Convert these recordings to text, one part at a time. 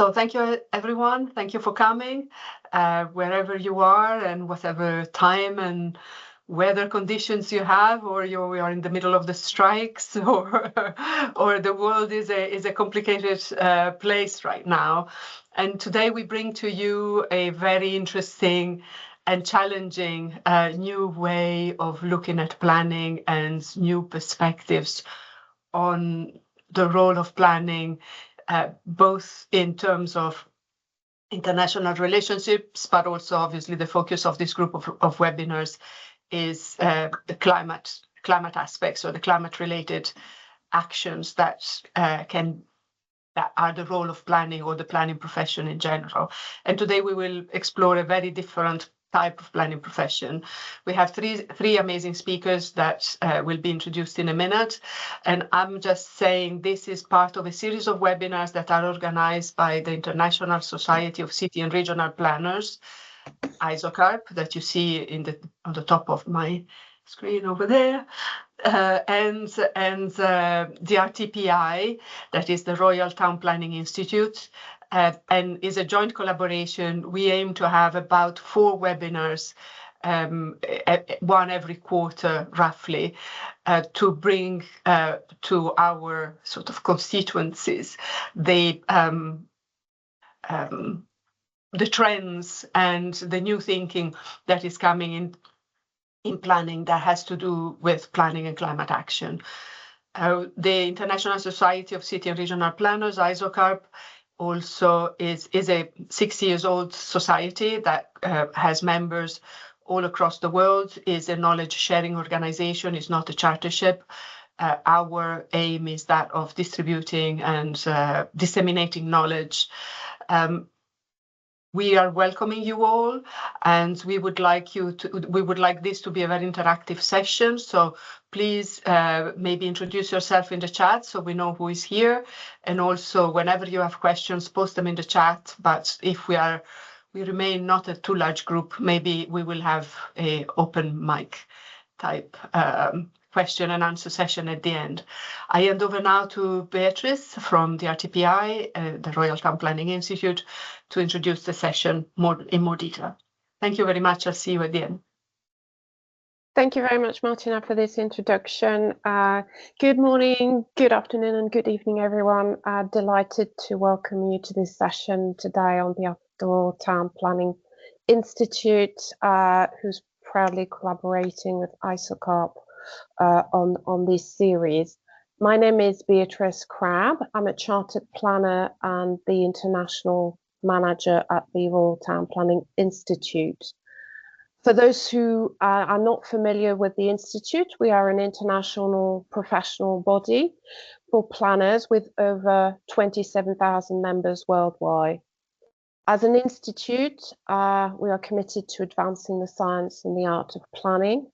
So thank you, everyone. Thank you for coming, wherever you are and whatever time and weather conditions you have, or we are in the middle of the strikes, or the world is a complicated place right now. And today we bring to you a very interesting and challenging new way of looking at planning and new perspectives on the role of planning, both in terms of international relationships, but also obviously the focus of this group of webinars is the climate aspects, or the climate related actions that are the role of planning, or the planning profession in general. And today we will explore a very different type of planning profession. We have three amazing speakers that will be introduced in a minute. And I'm just saying this is part of a series of webinars that are organized by the International Society of City and Regional Planners, ISOCARP, that you see on the top of my screen over there. And the RTPI, that is the Royal Town Planning Institute, and is a joint collaboration. We aim to have about 4 webinars, one every quarter, roughly, to bring to our sort of constituencies the trends and the new thinking that is coming in planning that has to do with planning and climate action. The International Society of City and Regional Planners, ISOCARP, also is a 60 years old society that has members all across the world, is a knowledge sharing organization, is not a chartership. Our aim is that of distributing and disseminating knowledge. We are welcoming you all, and we would like this to be a very interactive session. So please maybe introduce yourself in the chat so we know who is here. And also, whenever you have questions, post them in the chat. But if we remain not a too large group, maybe we will have a open mic type question and answer session at the end. I hand over now to Beatrice from the RTPI, the Royal Town Planning Institute, to introduce the session in more detail. Thank you very much. I'll see you at the end. Thank you very much, Martina, for this introduction. Good morning, good afternoon, and good evening, everyone. Delighted to welcome you to this session today on behalf of the Royal Town Planning Institute, who's proudly collaborating with ISOCARP on this series. My name is Beatrice Crabb. I'm a chartered planner and the international manager at the Royal Town Planning Institute. For those who are not familiar with the Institute, we are an international professional body for planners with over 27,000 members worldwide. As an institute, we are committed to advancing the science and the art of planning,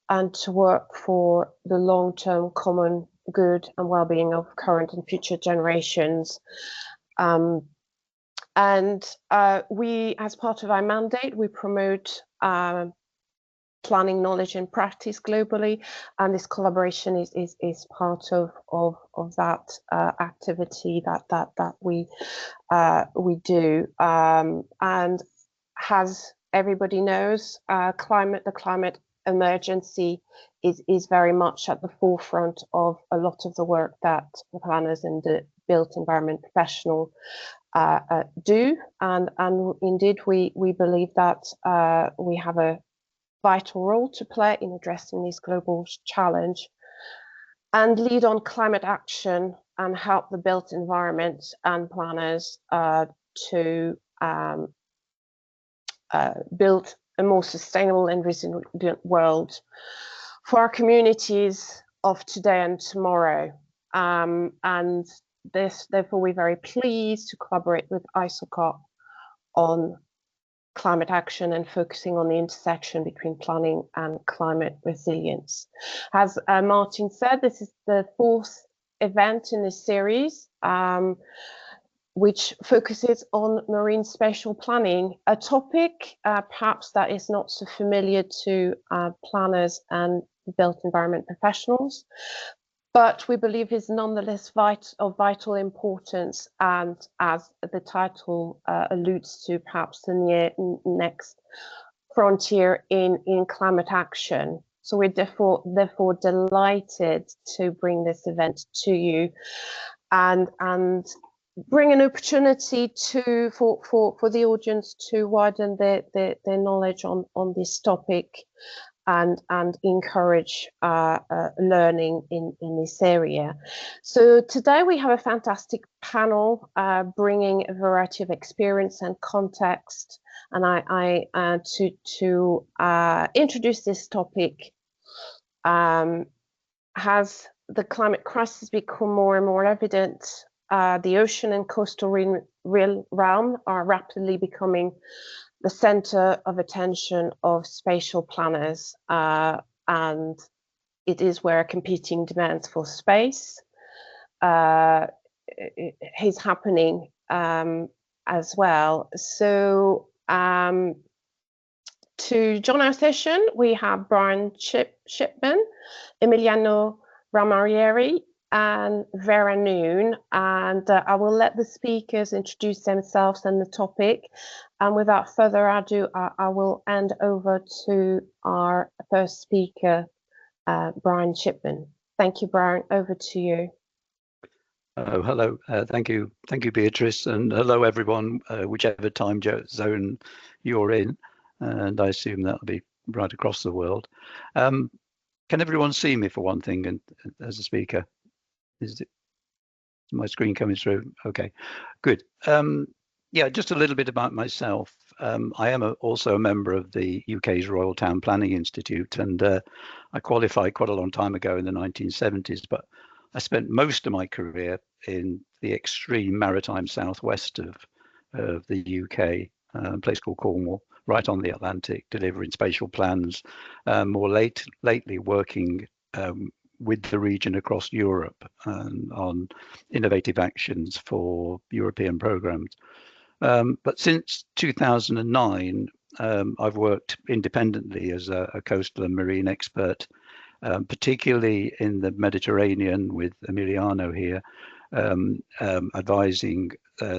and to work for the long-term common good and well-being of current and future generations. We, as part of our mandate, we promote planning knowledge and practice globally, and this collaboration is part of that activity that we do. And as everybody knows, the climate emergency is very much at the forefront of a lot of the work that the planners and the built environment professional do, and indeed we believe that we have a vital role to play in addressing this global challenge, and lead on climate action and help the built environment and planners to build a more sustainable and resilient world for our communities of today and tomorrow. And therefore, we're very pleased to collaborate with ISOCARP on climate action and focusing on the intersection between planning and climate resilience. As Martin said, this is the 4th event in this series, which focuses on marine spatial planning, a topic perhaps that is not so familiar to planners and built environment professionals, but we believe is nonetheless of vital importance, and as the title alludes to, perhaps the next frontier in climate action. So we're therefore delighted to bring this event to you and bring an opportunity for the audience to widen their knowledge on this topic and encourage learning in this area. So today we have a fantastic panel bringing a variety of experience and context. And to introduce this topic, has the climate crisis become more and more evident, the ocean and coastal realm are rapidly becoming the center of attention of spatial planners, and it is where competing demands for space is happening as well. So to join our session, we have Brian Shipman, Emiliano Ramieri, and Vera Noon, and I will let the speakers introduce themselves and the topic. And without further ado, I will hand over to our first speaker, Brian Shipman. Thank you, Brian. Over to you. Oh, hello. Thank you, Beatrice, and hello, everyone, whichever time zone you're in. And I assume that'll be right across the world. Can everyone see me for one thing? And as a speaker, is my screen coming through? Okay, good. Yeah, just a little bit about myself. I am also a member of the UK's Royal Town Planning Institute, and I qualified quite a long time ago in the 1970s, but I spent most of my career in the extreme maritime southwest of the UK, a place called Cornwall, right on the Atlantic, delivering spatial plans, more lately working with the region across Europe on innovative actions for European programs. But since 2009, I've worked independently as a coastal and marine expert, particularly in the Mediterranean with Emiliano here, advising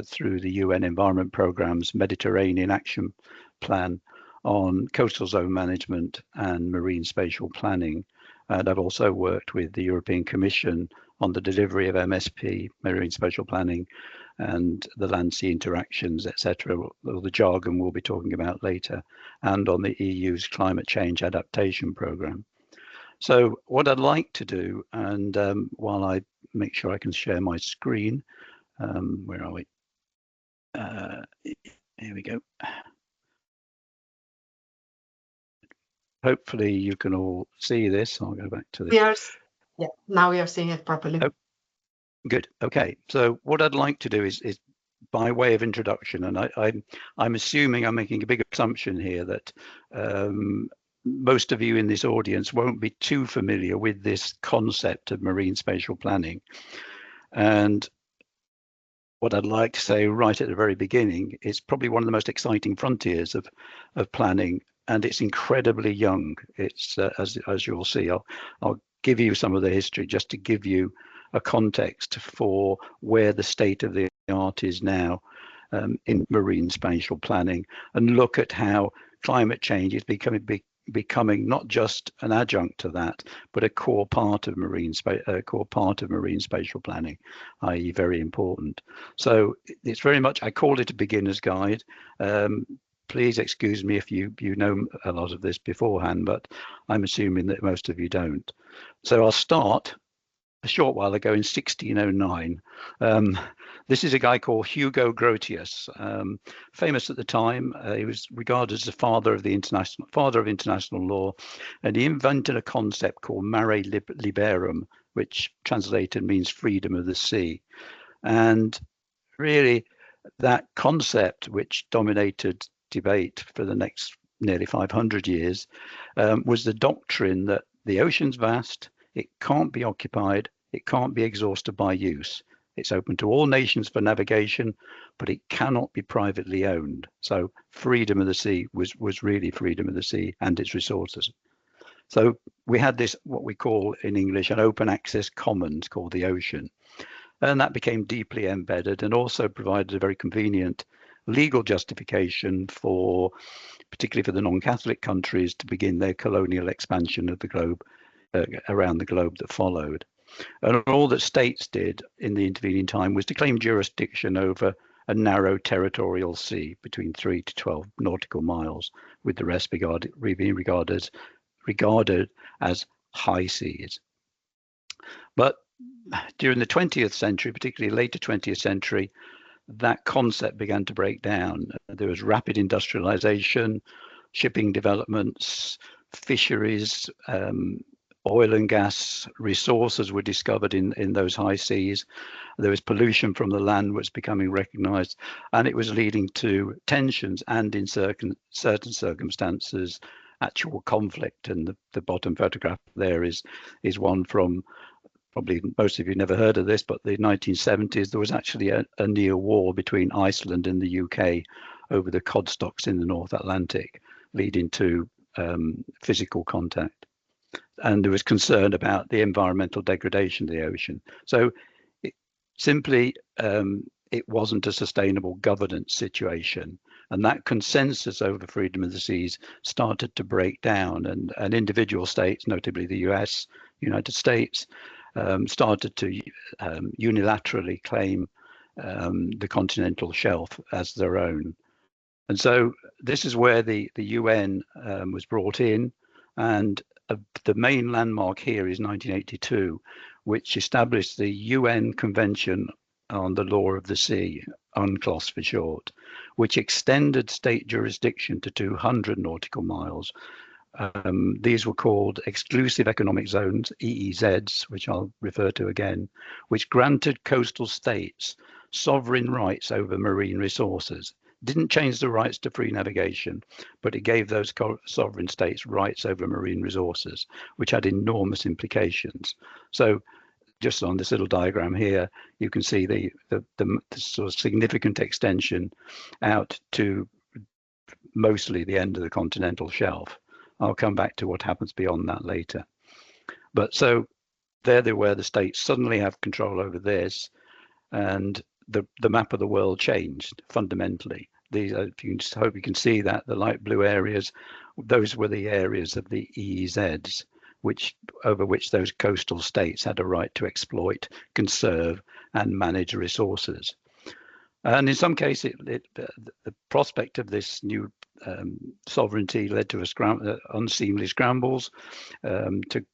through the UN Environment Programme's Mediterranean Action Plan on coastal zone management and marine spatial planning. And I've also worked with the European Commission on the delivery of MSP, marine spatial planning, and the land-sea interactions, etc., all the jargon we'll be talking about later, and on the EU's climate change adaptation programme. So what I'd like to do, and while I make sure I can share my screen, where are we? Here we go. Hopefully you can all see this. I'll go back to this. Yeah, now we are seeing it properly. Oh, good. Okay. So what I'd like to do is by way of introduction, and I'm assuming I'm making a big assumption here that most of you in this audience won't be too familiar with this concept of marine spatial planning. And what I'd like to say right at the very beginning, it's probably one of the most exciting frontiers of planning, and it's incredibly young. It's as you'll see, I'll give you some of the history just to give you a context for where the state of the art is now in marine spatial planning, and look at how climate change is becoming not just an adjunct to that, but a core part of marine spatial planning, i.e. very important. So it's very much, I call it a beginner's guide. Please excuse me if you know a lot of this beforehand, but I'm assuming that most of you don't. So I'll start a short while ago in 1609. This is a guy called Hugo Grotius, famous at the time. He was regarded as the father of international law, and he invented a concept called mare liberum, which translated means freedom of the sea. And really, that concept, which dominated debate for the next nearly 500 years, was the doctrine that the ocean's vast, it can't be occupied, it can't be exhausted by use. It's open to all nations for navigation, but it cannot be privately owned. So freedom of the sea was really freedom of the sea and its resources. So we had this, what we call in English, an open access commons called the ocean. And that became deeply embedded and also provided a very convenient legal justification for, particularly for the non-Catholic countries, to begin their colonial expansion of the globe, around the globe that followed. And all that states did in the intervening time was to claim jurisdiction over a narrow territorial sea between 3 to 12 nautical miles, with the rest being regarded as high seas. But during the 20th century, particularly later 20th century, that concept began to break down. There was rapid industrialization, shipping developments, fisheries, oil and gas resources were discovered in those high seas. There was pollution from the land was becoming recognized, and it was leading to tensions and, in certain circumstances, actual conflict. And the bottom photograph there is one from, probably most of you never heard of this, but the 1970s. There was actually a near war between Iceland and the UK over the cod stocks in the North Atlantic, leading to physical contact. And there was concern about the environmental degradation of the ocean. So it wasn't a sustainable governance situation. And that consensus over freedom of the seas started to break down, and individual states, notably the US, United States, started to unilaterally claim the continental shelf as their own. And so this is where the UN was brought in, and the main landmark here is 1982, which established the UN Convention on the Law of the Sea, UNCLOS for short, which extended state jurisdiction to 200 nautical miles. These were called exclusive economic zones, EEZs, which I'll refer to again, which granted coastal states sovereign rights over marine resources. Didn't change the rights to free navigation, but it gave those sovereign states rights over marine resources, which had enormous implications. So just on this little diagram here, you can see the sort of significant extension out to mostly the end of the continental shelf. I'll come back to what happens beyond that later. But so there they were, the states suddenly have control over this, and the map of the world changed fundamentally. These are, if you can just hope you can see that, the light blue areas, those were the areas of the EEZs, over which those coastal states had a right to exploit, conserve, and manage resources. And in some cases, the prospect of this new sovereignty led to unseemly scrambles to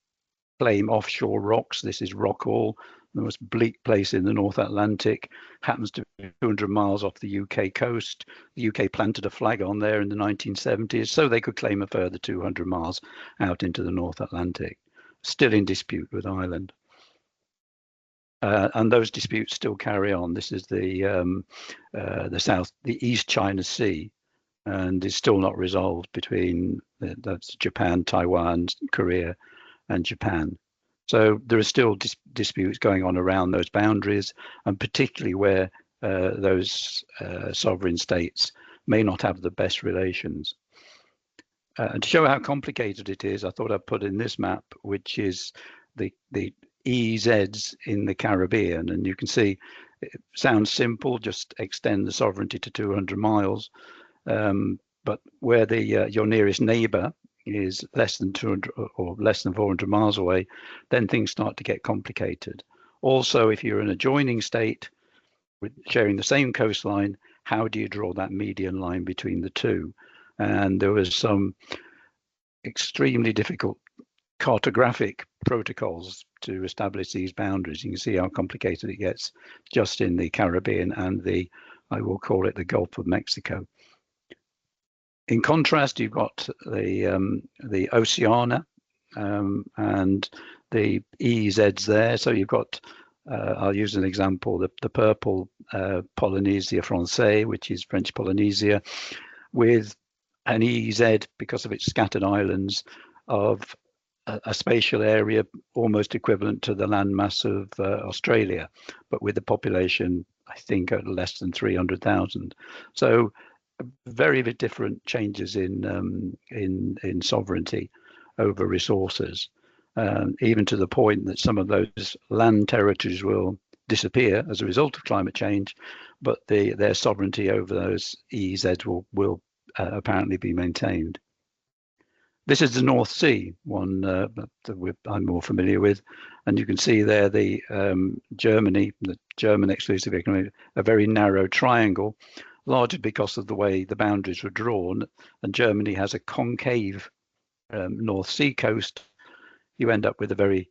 claim offshore rocks. This is Rockall, the most bleak place in the North Atlantic, happens to be 200 miles off the UK coast. The UK planted a flag on there in the 1970s, so they could claim a further 200 miles out into the North Atlantic, still in dispute with Ireland. And those disputes still carry on. This is the East China Sea, and is still not resolved between that's Japan, Taiwan, Korea, and Japan. So there are still disputes going on around those boundaries, and particularly where those sovereign states may not have the best relations. And to show how complicated it is, I thought I'd put in this map, which is the EEZs in the Caribbean. And you can see it sounds simple, just extend the sovereignty to 200 miles. But where your nearest neighbor is less than 200 or less than 400 miles away, then things start to get complicated. Also, if you're an adjoining state sharing the same coastline, how do you draw that median line between the two? And there was some extremely difficult cartographic protocols to establish these boundaries. You can see how complicated it gets just in the Caribbean and I will call it the Gulf of Mexico. In contrast, you've got the Oceania and the EEZs there. So you've got, I'll use an example, the purple Polynesia Française, which is French Polynesia, with an EEZ, because of its scattered islands, of a spatial area almost equivalent to the landmass of Australia, but with a population, I think, at less than 300,000. So very different changes in sovereignty. over resources, even to the point that some of those land territories will disappear as a result of climate change, but their sovereignty over those EEZs will apparently be maintained. This is the North Sea, one that I'm more familiar with, and you can see there the German exclusive economic, a very narrow triangle, largely because of the way the boundaries were drawn, and Germany has a concave North Sea coast. You end up with a very,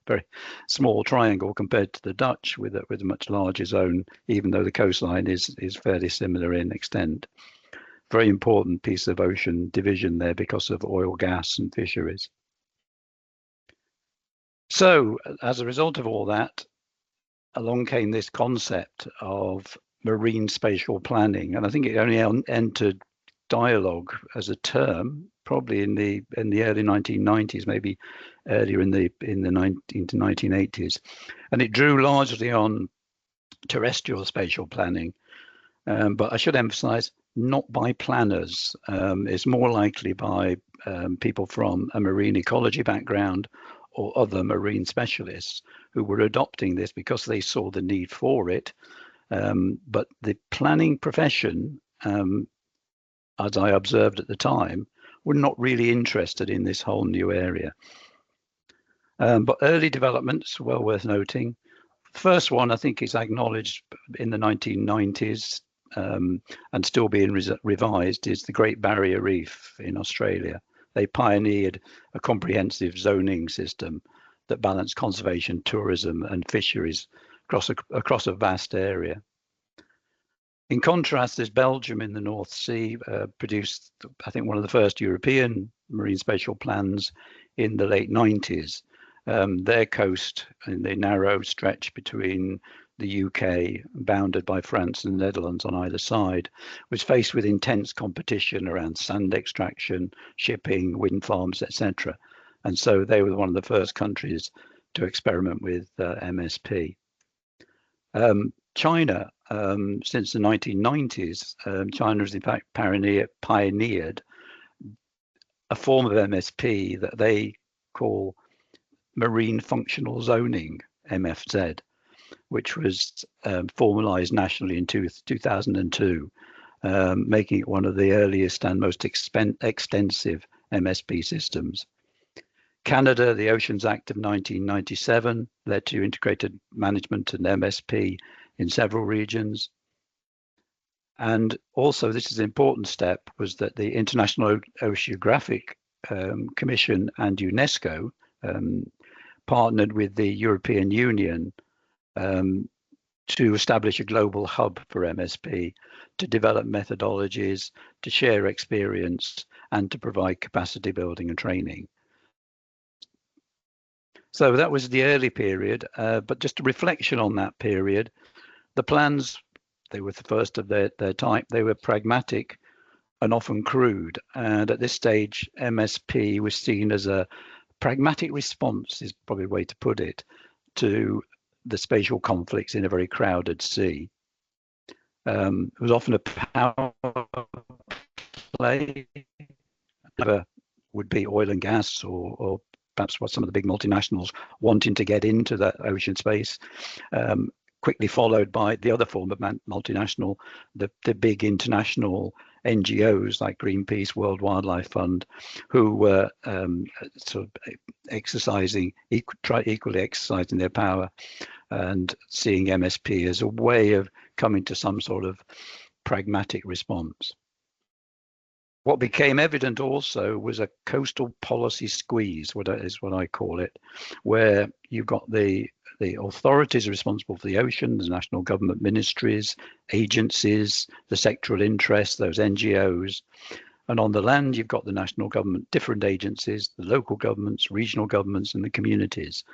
very small triangle compared to the Dutch with a much larger zone, even though the coastline is fairly similar in extent. Very important piece of ocean division there because of oil, gas, and fisheries. So as a result of all that, along came this concept of marine spatial planning, and I think it only entered dialogue as a term probably in the early 1990s, maybe earlier in the 1980s, and it drew largely on terrestrial spatial planning. But I should emphasize, not by planners. It's more likely by people from a marine ecology background or other marine specialists who were adopting this because they saw the need for it. But the planning profession, as I observed at the time, were not really interested in this whole new area. But early developments, well worth noting. First one, I think, is acknowledged in the 1990s and still being revised, is the Great Barrier Reef in Australia. They pioneered a comprehensive zoning system that balanced conservation, tourism, and fisheries across a vast area. In contrast, there's Belgium in the North Sea, produced, I think, one of the first European marine spatial plans in the late 90s. Their coast, in the narrow stretch between the UK, bounded by France and the Netherlands on either side, was faced with intense competition around sand extraction, shipping, wind farms, etc. And so they were one of the first countries to experiment with MSP. China, since the 1990s, China has in fact pioneered a form of MSP that they call Marine Functional Zoning, MFZ, which was formalized nationally in 2002, making it one of the earliest and most extensive MSP systems. Canada, the Oceans Act of 1997, led to integrated management and MSP in several regions. And also, this is an important step, was that the International Oceanographic Commission and UNESCO partnered with the European Union to establish a global hub for MSP, to develop methodologies, to share experience, and to provide capacity building and training. So that was the early period, but just a reflection on that period. The plans, they were the first of their type. They were pragmatic and often crude. And at this stage, MSP was seen as a pragmatic response, is probably a way to put it, to the spatial conflicts in a very crowded sea. It was often a power play. Never would be oil and gas or perhaps what some of the big multinationals wanting to get into that ocean space, quickly followed by the other form of multinational, the big international NGOs like Greenpeace, World Wildlife Fund, who were sort of equally exercising their power and seeing MSP as a way of coming to some sort of pragmatic response. What became evident also was a coastal policy squeeze, what I call it, where you've got the authorities responsible for the ocean, the national government ministries, agencies, the sectoral interests, those NGOs. And on the land, you've got the national government, different agencies, the local governments, regional governments, and the communities.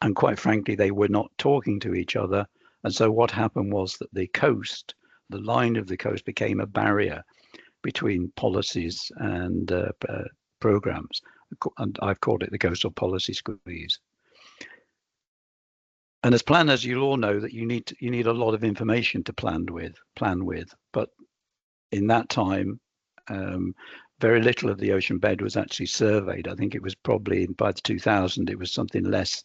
And quite frankly, they were not talking to each other. And so what happened was that the coast, the line of the coast, became a barrier between policies and programs, and I've called it the coastal policy squeeze. And as planners, you'll all know that you need a lot of information to plan with. But in that time, very little of the ocean bed was actually surveyed. I think it was probably by the 2000, it was something less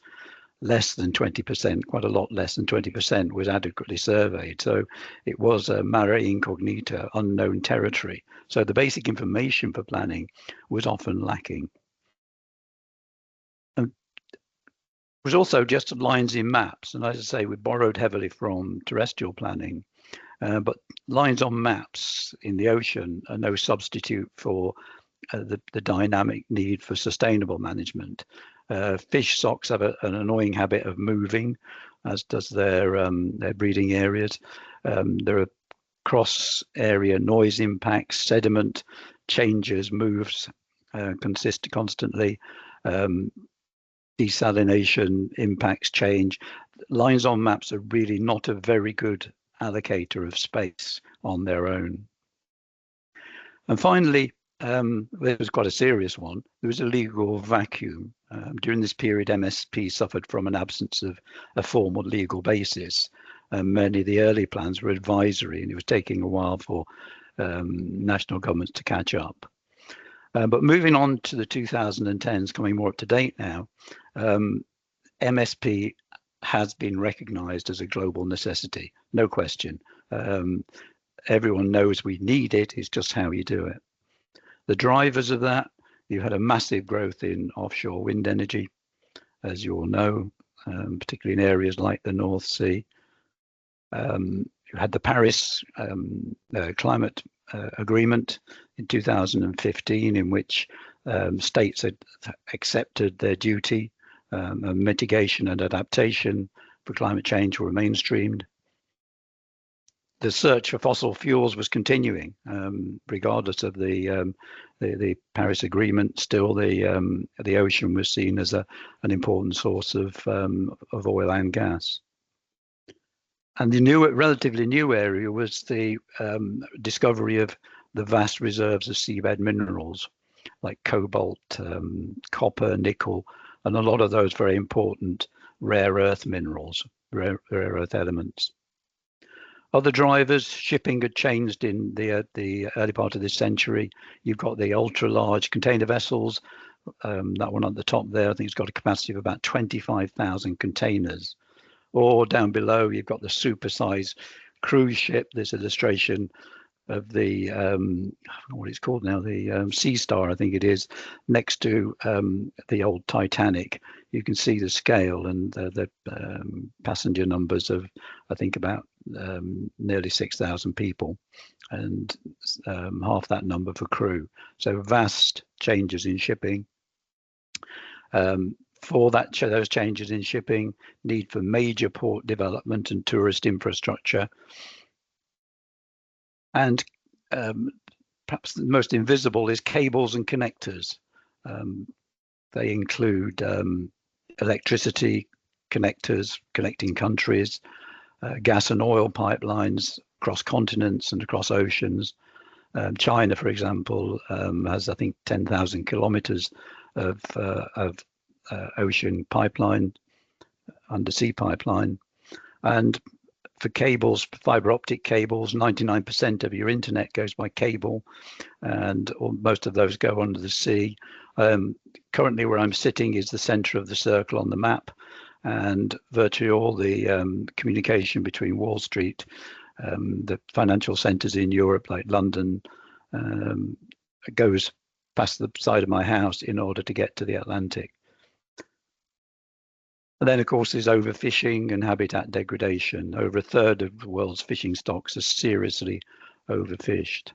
than 20%, quite a lot less than 20% was adequately surveyed. So it was a mare incognita, unknown territory. So the basic information for planning was often lacking. And it was also just lines in maps. And as I say, we borrowed heavily from terrestrial planning, but lines on maps in the ocean are no substitute for the dynamic need for sustainable management. Fish stocks have an annoying habit of moving, as does their breeding areas. There are cross-area noise impacts, sediment changes, moves constantly. Desalination impacts change. Lines on maps are really not a very good allocator of space on their own. And finally, there was quite a serious one. There was a legal vacuum. During this period, MSP suffered from an absence of a formal legal basis. Many of the early plans were advisory, and it was taking a while for national governments to catch up. But moving on to the 2010s, coming more up to date now, MSP has been recognized as a global necessity, no question. Everyone knows we need it, it's just how you do it. The drivers of that, you had a massive growth in offshore wind energy, as you all know, particularly in areas like the North Sea. You had the Paris climate agreement in 2015, in which states had accepted their duty, mitigation and adaptation for climate change were mainstreamed. The search for fossil fuels was continuing, regardless of the Paris Agreement. Still, the ocean was seen as an important source of oil and gas. And the relatively new area was the discovery of the vast reserves of seabed minerals like cobalt, copper, nickel, and a lot of those very important rare earth minerals, rare earth elements. Other drivers, shipping had changed in the early part of this century. You've got the ultra large container vessels, that one at the top there, I think it's got a capacity of about 25,000 containers. Or down below, you've got the supersized cruise ship. This illustration of the, I don't know what it's called now, the Sea Star, I think it is, next to the old Titanic. You can see the scale and the passenger numbers of, I think, about nearly 6,000 people, and half that number for crew. So vast changes in shipping. For those changes in shipping, need for major port development and tourist infrastructure. And perhaps the most invisible is cables and connectors. They include electricity connectors connecting countries, gas and oil pipelines across continents and across oceans. China, for example, has, I think, 10,000 kilometers of ocean pipeline, undersea pipeline. And for cables, fiber optic cables, 99% of your internet goes by cable, and most of those go under the sea. Currently where I'm sitting is the center of the circle on the map, and virtually all the communication between Wall Street, the financial centers in Europe like London, goes past the side of my house in order to get to the Atlantic. And then, of course, there's overfishing and habitat degradation. Over a third of the world's fishing stocks are seriously overfished.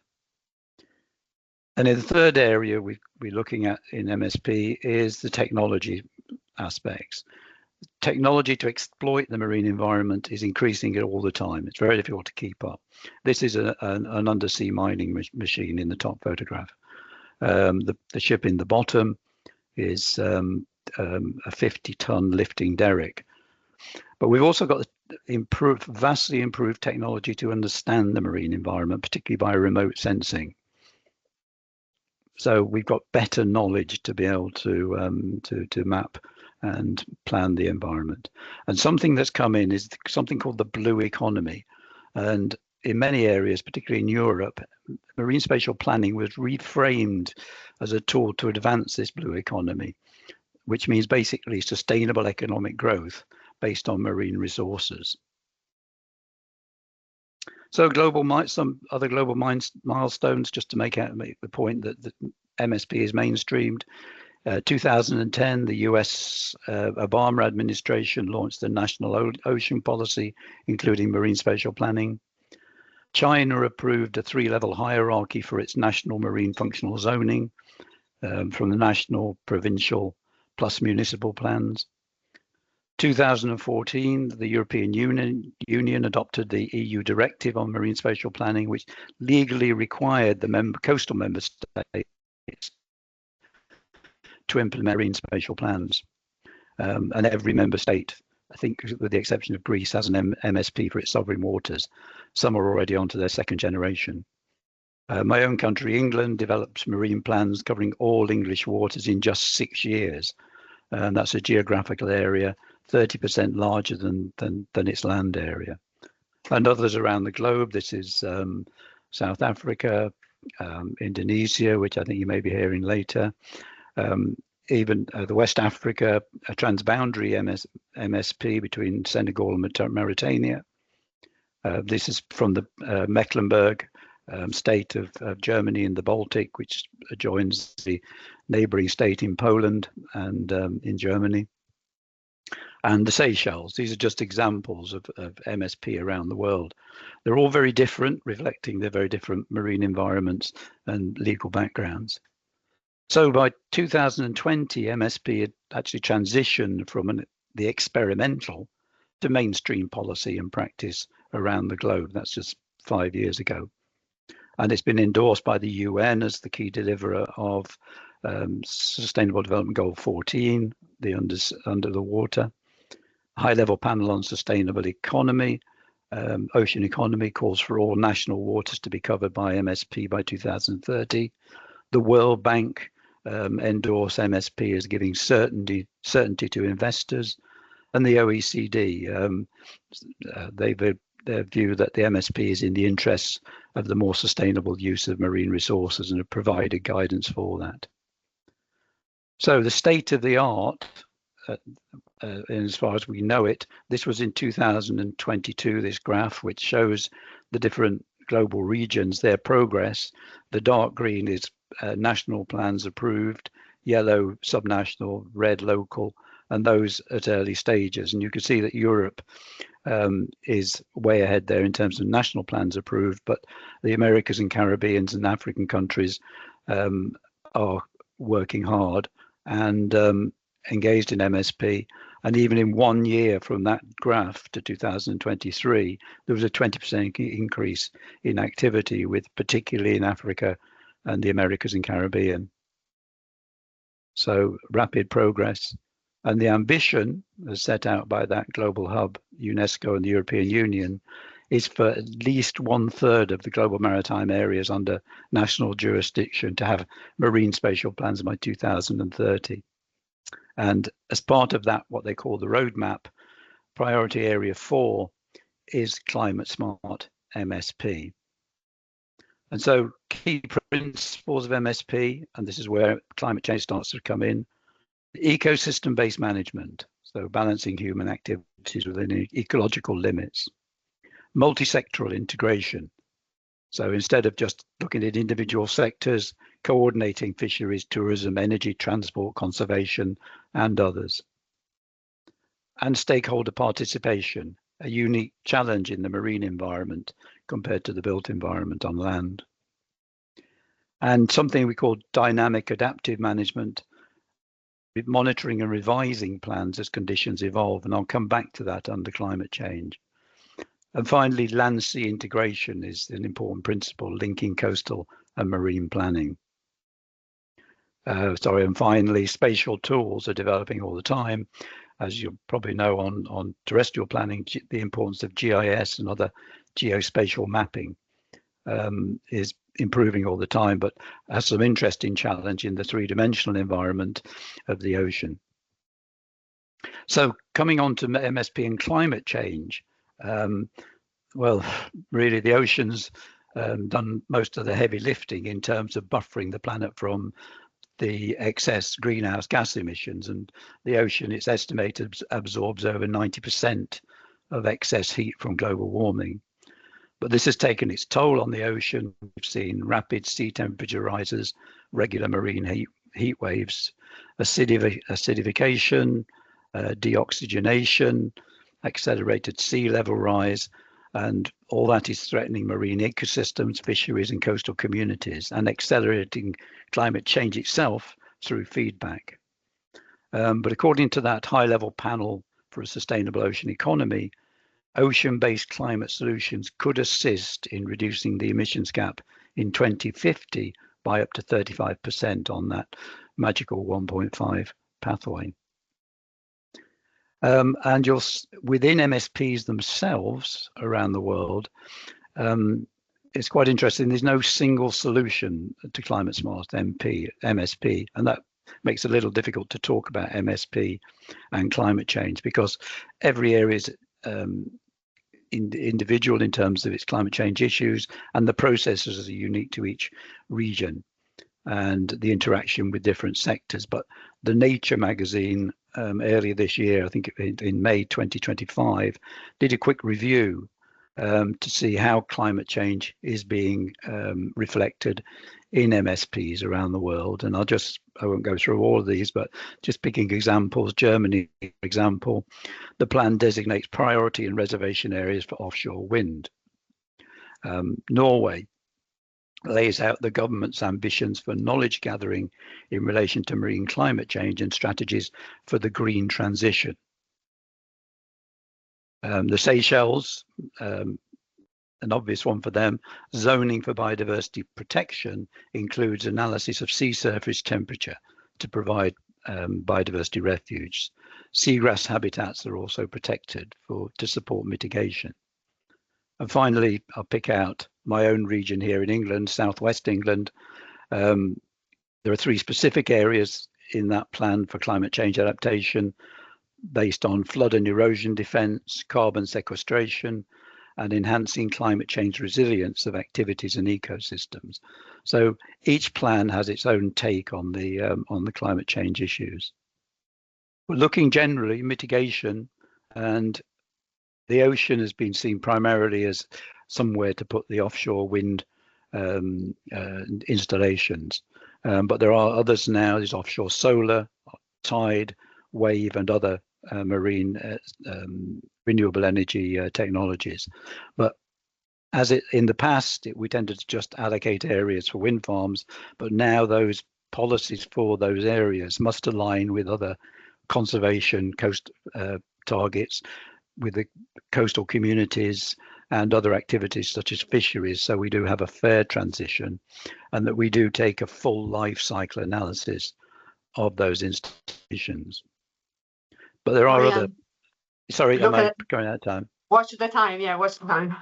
And in the third area we're looking at in MSP is the technology aspects. Technology to exploit the marine environment is increasing all the time. It's very difficult to keep up. This is an undersea mining machine in the top photograph. The ship in the bottom is a 50-ton lifting derrick. But we've also got vastly improved technology to understand the marine environment, particularly by remote sensing. So we've got better knowledge to be able to map and plan the environment. And something that's come in is something called the blue economy. And in many areas, particularly in Europe, marine spatial planning was reframed as a tool to advance this blue economy, which means basically sustainable economic growth based on marine resources. So some other global milestones, just to make the point that the MSP is mainstreamed. 2010, the US Obama administration launched the National Ocean Policy, including marine spatial planning. China approved a 3-level hierarchy for its national marine functional zoning, from the national, provincial, plus municipal plans. 2014, the European Union adopted the EU Directive on Marine Spatial Planning, which legally required the coastal member states to implement marine spatial plans. And every member state, I think with the exception of Greece, has an MSP for its sovereign waters. Some are already onto their second generation. My own country, England, developed marine plans covering all English waters in just 6 years. That's a geographical area 30% larger than its land area. And others around the globe, this is South Africa, Indonesia, which I think you may be hearing later, even the West Africa, a transboundary MSP between Senegal and Mauritania. This is from the Mecklenburg state of Germany in the Baltic, which adjoins the neighboring state in Poland and in Germany. And the Seychelles. These are just examples of MSP around the world. They're all very different, reflecting their very different marine environments and legal backgrounds. So by 2020, MSP had actually transitioned from the experimental to mainstream policy and practice around the globe. That's just 5 years ago. And it's been endorsed by the UN as the key deliverer of Sustainable Development Goal 14, the under the water. High-level panel on sustainable economy, ocean economy calls for all national waters to be covered by MSP by 2030. The World Bank endorse MSP as giving certainty to investors, and the OECD their view that the MSP is in the interests of the more sustainable use of marine resources and have provided guidance for that. So the state of the art, as far as we know it, this was in 2022, this graph, which shows the different global regions, their progress. The dark green is national plans approved, yellow subnational, red local, and those at early stages. And you can see that Europe is way ahead there in terms of national plans approved, but the Americas and Caribbeans and African countries are working hard and engaged in MSP. And even in 1 year from that graph to 2023, there was a 20% increase in activity, with particularly in Africa and the Americas and Caribbean. So rapid progress. And the ambition, as set out by that global hub, UNESCO and the European Union, is for at least 1/3 of the global maritime areas under national jurisdiction to have marine spatial plans by 2030. And as part of that, what they call the roadmap, priority area 4 is climate smart MSP. And so key principles of MSP, and this is where climate change starts to come in: ecosystem-based management, so balancing human activities within ecological limits. Multi-sectoral integration, so instead of just looking at individual sectors, coordinating fisheries, tourism, energy, transport, conservation, and others. And stakeholder participation, a unique challenge in the marine environment compared to the built environment on land. And something we call dynamic adaptive management, monitoring and revising plans as conditions evolve, and I'll come back to that under climate change. And finally, land-sea integration is an important principle, linking coastal and marine planning. And finally, spatial tools are developing all the time. As you probably know, on terrestrial planning, the importance of GIS and other geospatial mapping is improving all the time, but has some interesting challenge in the three-dimensional environment of the ocean. So coming on to MSP and climate change, well, really the ocean's done most of the heavy lifting in terms of buffering the planet from the excess greenhouse gas emissions, and the ocean, it's estimated, absorbs over 90% of excess heat from global warming. But this has taken its toll on the ocean. We've seen rapid sea temperature rises, regular marine heat waves, acidification, deoxygenation, accelerated sea level rise, and all that is threatening marine ecosystems, fisheries, and coastal communities, and accelerating climate change itself through feedback. But according to that high-level panel for a sustainable ocean economy, ocean-based climate solutions could assist in reducing the emissions gap in 2050 by up to 35% on that magical 1.5 pathway. And within MSPs themselves around the world, it's quite interesting. There's no single solution to climate smart MSP, and that makes it a little difficult to talk about MSP and climate change, because every area is individual in terms of its climate change issues, and the processes are unique to each region and the interaction with different sectors. But the Nature magazine earlier this year, I think in May 2025, did a quick review to see how climate change is being reflected in MSPs around the world. And I won't go through all of these, but just picking examples. Germany, for example, the plan designates priority and reservation areas for offshore wind. Norway lays out the government's ambitions for knowledge gathering in relation to marine climate change and strategies for the green transition. The Seychelles, an obvious one for them, zoning for biodiversity protection includes analysis of sea surface temperature to provide biodiversity refuge. Seagrass habitats are also protected to support mitigation. And finally, I'll pick out my own region here in England, southwest England. There are 3 specific areas in that plan for climate change adaptation based on flood and erosion defence, carbon sequestration, and enhancing climate change resilience of activities and ecosystems. So each plan has its own take on the climate change issues. But looking generally, mitigation, and the ocean has been seen primarily as somewhere to put the offshore wind installations. But there are others now. There's offshore solar, tide, wave, and other marine renewable energy technologies. But as in the past, we tended to just allocate areas for wind farms, but now those policies for those areas must align with other conservation coast targets, with the coastal communities and other activities such as fisheries, so we do have a fair transition, and that we do take a full life cycle analysis of those institutions. But there are other. Sorry, am I going out of time? Watch the time. Yeah, watch the time.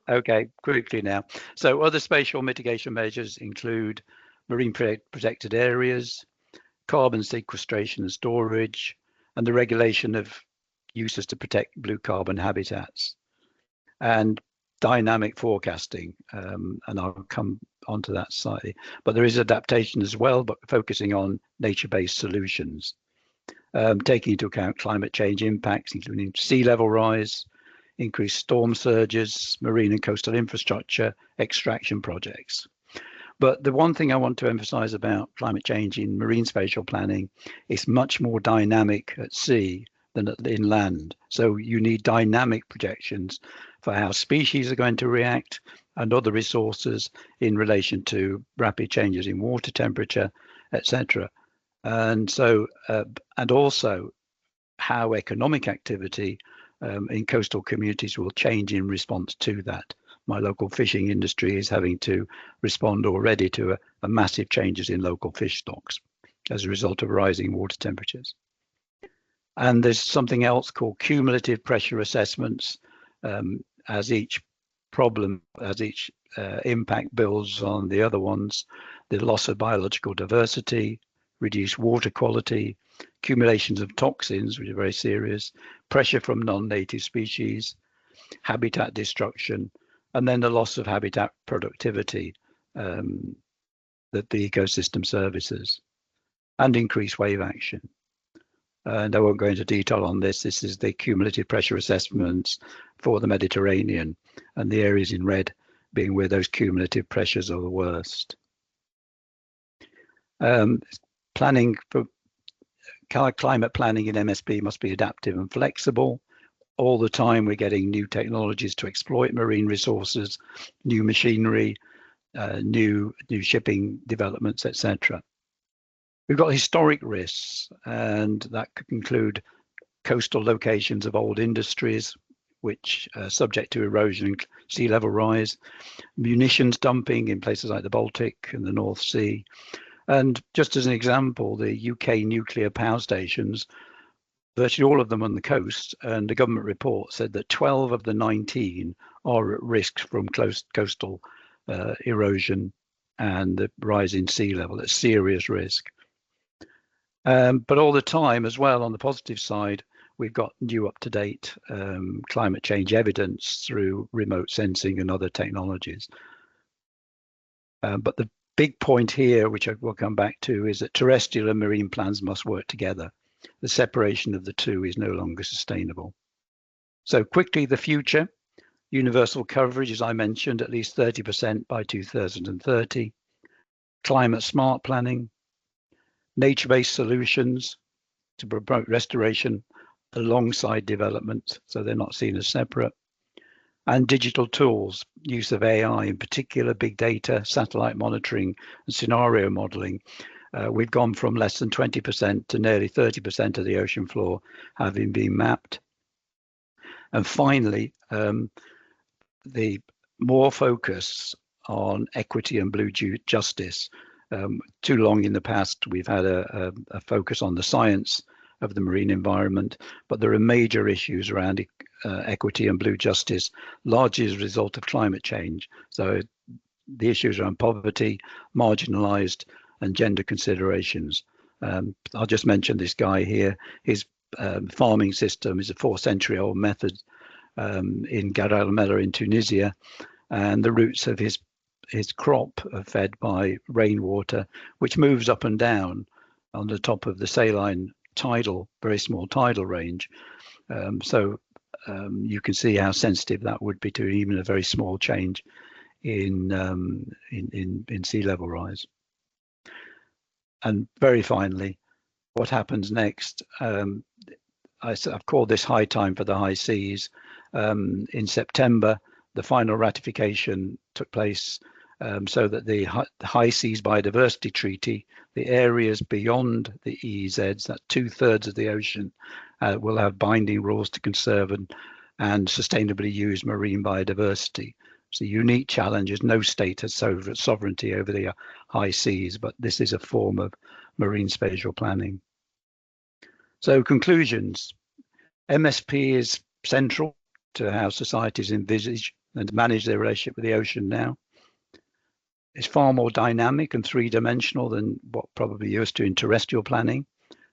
Okay, quickly now. So other spatial mitigation measures include marine protected areas, carbon sequestration and storage, and the regulation of uses to protect blue carbon habitats, and dynamic forecasting. And I'll come onto that slightly. But there is adaptation as well, but focusing on nature-based solutions, taking into account climate change impacts, including sea level rise, increased storm surges, marine and coastal infrastructure, extraction projects. But the one thing I want to emphasize about climate change in marine spatial planning is much more dynamic at sea than in land. So you need dynamic projections for how species are going to react and other resources in relation to rapid changes in water temperature, etc. And so, and also how economic activity in coastal communities will change in response to that. My local fishing industry is having to respond already to a massive changes in local fish stocks as a result of rising water temperatures. And there's something else called cumulative pressure assessments, as each problem, as each impact builds on the other ones, the loss of biological diversity, reduced water quality, accumulations of toxins, which are very serious, pressure from non-native species, habitat destruction, and then the loss of habitat productivity that the ecosystem services, and increased wave action. And I won't go into detail on this. This is the cumulative pressure assessments for the Mediterranean, and the areas in red being where those cumulative pressures are the worst. Planning for climate planning in MSP must be adaptive and flexible. All the time we're getting new technologies to exploit marine resources, new machinery, new shipping developments, etc. We've got historic risks, and that could include coastal locations of old industries, which are subject to erosion and sea level rise, munitions dumping in places like the Baltic and the North Sea. And just as an example, the UK nuclear power stations, virtually all of them on the coast, and the government report said that 12 of the 19 are at risk from coastal erosion and the rise in sea level, at serious risk. But all the time as well, on the positive side, we've got new up-to-date climate change evidence through remote sensing and other technologies. But the big point here, which I will come back to, is that terrestrial and marine plans must work together. The separation of the two is no longer sustainable. So quickly, the future. Universal coverage, as I mentioned, at least 30% by 2030. Climate smart planning. Nature-based solutions to promote restoration alongside development, so they're not seen as separate. And digital tools, use of AI in particular, big data, satellite monitoring, and scenario modeling. We've gone from less than 20% to nearly 30% of the ocean floor having been mapped. And finally, the more focus on equity and blue justice. Too long in the past, we've had a focus on the science of the marine environment, but there are major issues around equity and blue justice, largely as a result of climate change. So the issues around poverty, marginalized, and gender considerations. I'll just mention this guy here. His farming system is a 4-century-old method in Garamela in Tunisia, and the roots of his crop are fed by rainwater, which moves up and down on the top of the saline tidal, very small tidal range. So you can see how sensitive that would be to even a very small change in sea level rise. And very finally, what happens next? I've called this high time for the high seas. In September, the final ratification took place so that the High Seas Biodiversity Treaty, the areas beyond the EEZs, that's 2/3 of the ocean, will have binding rules to conserve and sustainably use marine biodiversity. It's a unique challenge, as no state has sovereignty over the high seas, but this is a form of marine spatial planning. So conclusions. MSP is central to how societies envisage and manage their relationship with the ocean now. It's far more dynamic and three-dimensional than what probably you're used to in terrestrial planning,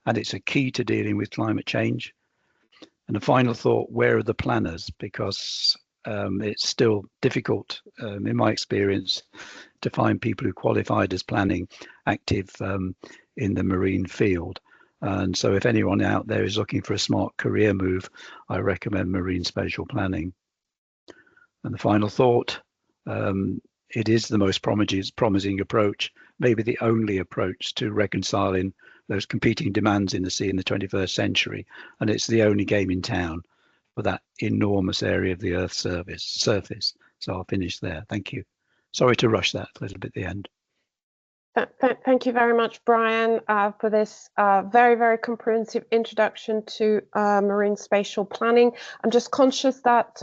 and it's a key to dealing with climate change. And a final thought, where are the planners? Because it's still difficult, in my experience, to find people who qualified as planning active in the marine field. And so if anyone out there is looking for a smart career move, I recommend marine spatial planning. And the final thought, it is the most promising approach, maybe the only approach to reconciling those competing demands in the sea in the 21st century. And it's the only game in town for that enormous area of the Earth's surface. So I'll finish there. Thank you. Sorry to rush that a little bit at the end. Thank you very much, Brian, for this very, very comprehensive introduction to marine spatial planning. I'm just conscious that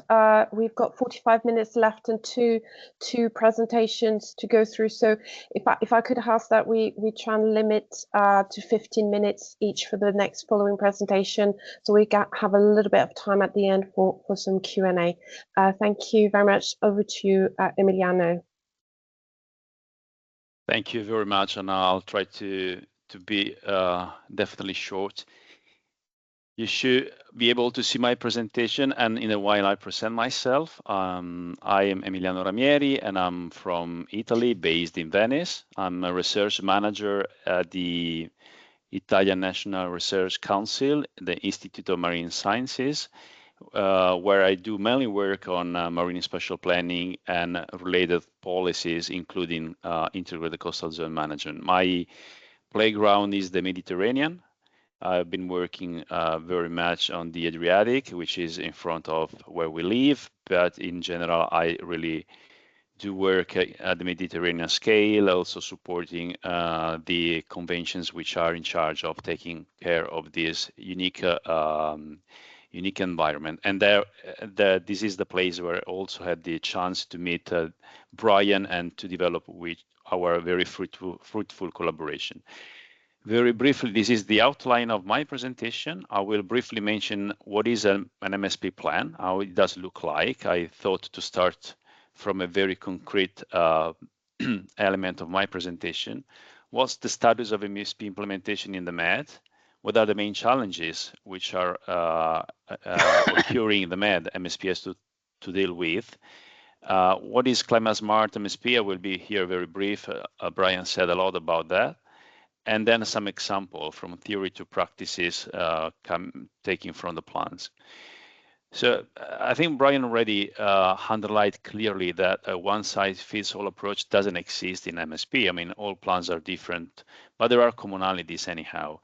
we've got 45 minutes left and two presentations to go through. So if I could ask that we try and limit to 15 minutes each for the next following presentation, so we have a little bit of time at the end for some Q&A. Thank you very much. Over to you, Emiliano. Thank you very much, and I'll try to be definitely short. You should be able to see my presentation, and in a while I present myself. I am Emiliano Ramieri, and I'm from Italy, based in Venice. I'm a research manager at the Italian National Research Council, the Institute of Marine Sciences, where I do mainly work on marine spatial planning and related policies, including integrated coastal zone management. My playground is the Mediterranean. I've been working very much on the Adriatic, which is in front of where we live, but in general, I really do work at the Mediterranean scale, also supporting the conventions which are in charge of taking care of this unique environment. And this is the place where I also had the chance to meet Brian and to develop with our very fruitful collaboration. Very briefly, this is the outline of my presentation. I will briefly mention what is an MSP plan, how it does look like. I thought to start from a very concrete element of my presentation. What's the status of MSP implementation in the Med? What are the main challenges which are occurring in the Med MSP has to deal with? What is climate smart MSP? I will be here very brief. Brian said a lot about that. And then some example from theory to practices taking from the plans. So I think Brian already highlighted clearly that a one-size-fits-all approach doesn't exist in MSP. I mean, all plans are different, but there are commonalities anyhow.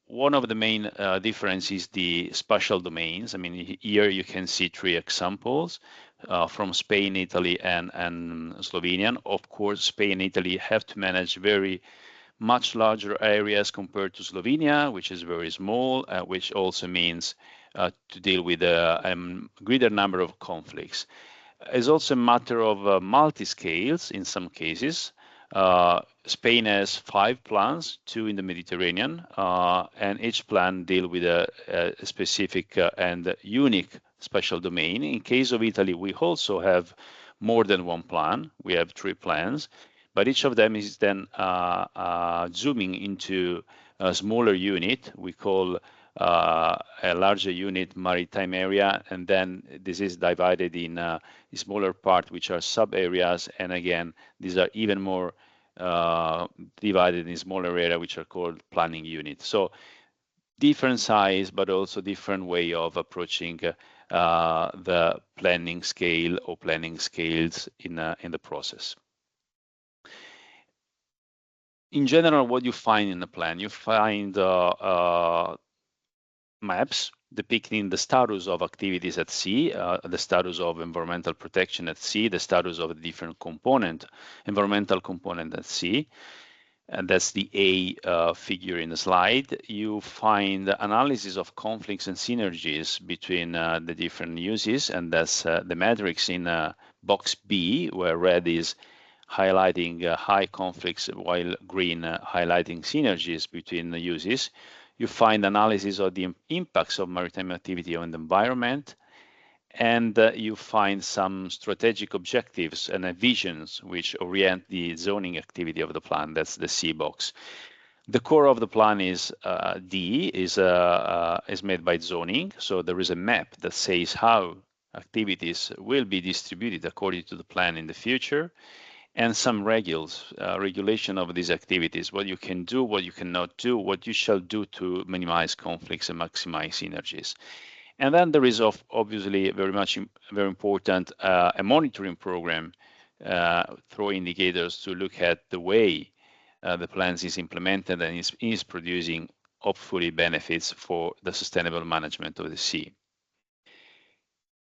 One of the main differences is the spatial domains. I mean, here you can see three examples from Spain, Italy, and Slovenia. Of course, Spain and Italy have to manage very much larger areas compared to Slovenia, which is very small, which also means to deal with a greater number of conflicts. It's also a matter of multi-scales in some cases. Spain has 5 plans, 2 in the Mediterranean, and each plan deals with a specific and unique spatial domain. In case of Italy, we also have more than one plan. We have 3 plans. But each of them is then zooming into a smaller unit. We call a larger unit maritime area, and then this is divided in a smaller part, which are sub areas. And again, these are even more divided in smaller area, which are called planning units. So different size, but also different way of approaching the planning scale or planning scales in the process. In general, what you find in the plan, you find maps depicting the status of activities at sea, the status of environmental protection at sea, the status of a different environmental component at sea. And that's the A figure in the slide. You find analysis of conflicts and synergies between the different uses, and that's the matrix in box B, where red is highlighting high conflicts while green highlighting synergies between the uses. You find analysis of the impacts of maritime activity on the environment, and you find some strategic objectives and visions which orient the zoning activity of the plan. That's the C box. The core of the plan is D, is made by zoning. So there is a map that says how activities will be distributed according to the plan in the future, and some regulation of these activities, what you can do, what you cannot do, what you shall do to minimize conflicts and maximize synergies. And then there is obviously very important a monitoring program through indicators to look at the way the plans is implemented and is producing hopefully benefits for the sustainable management of the sea.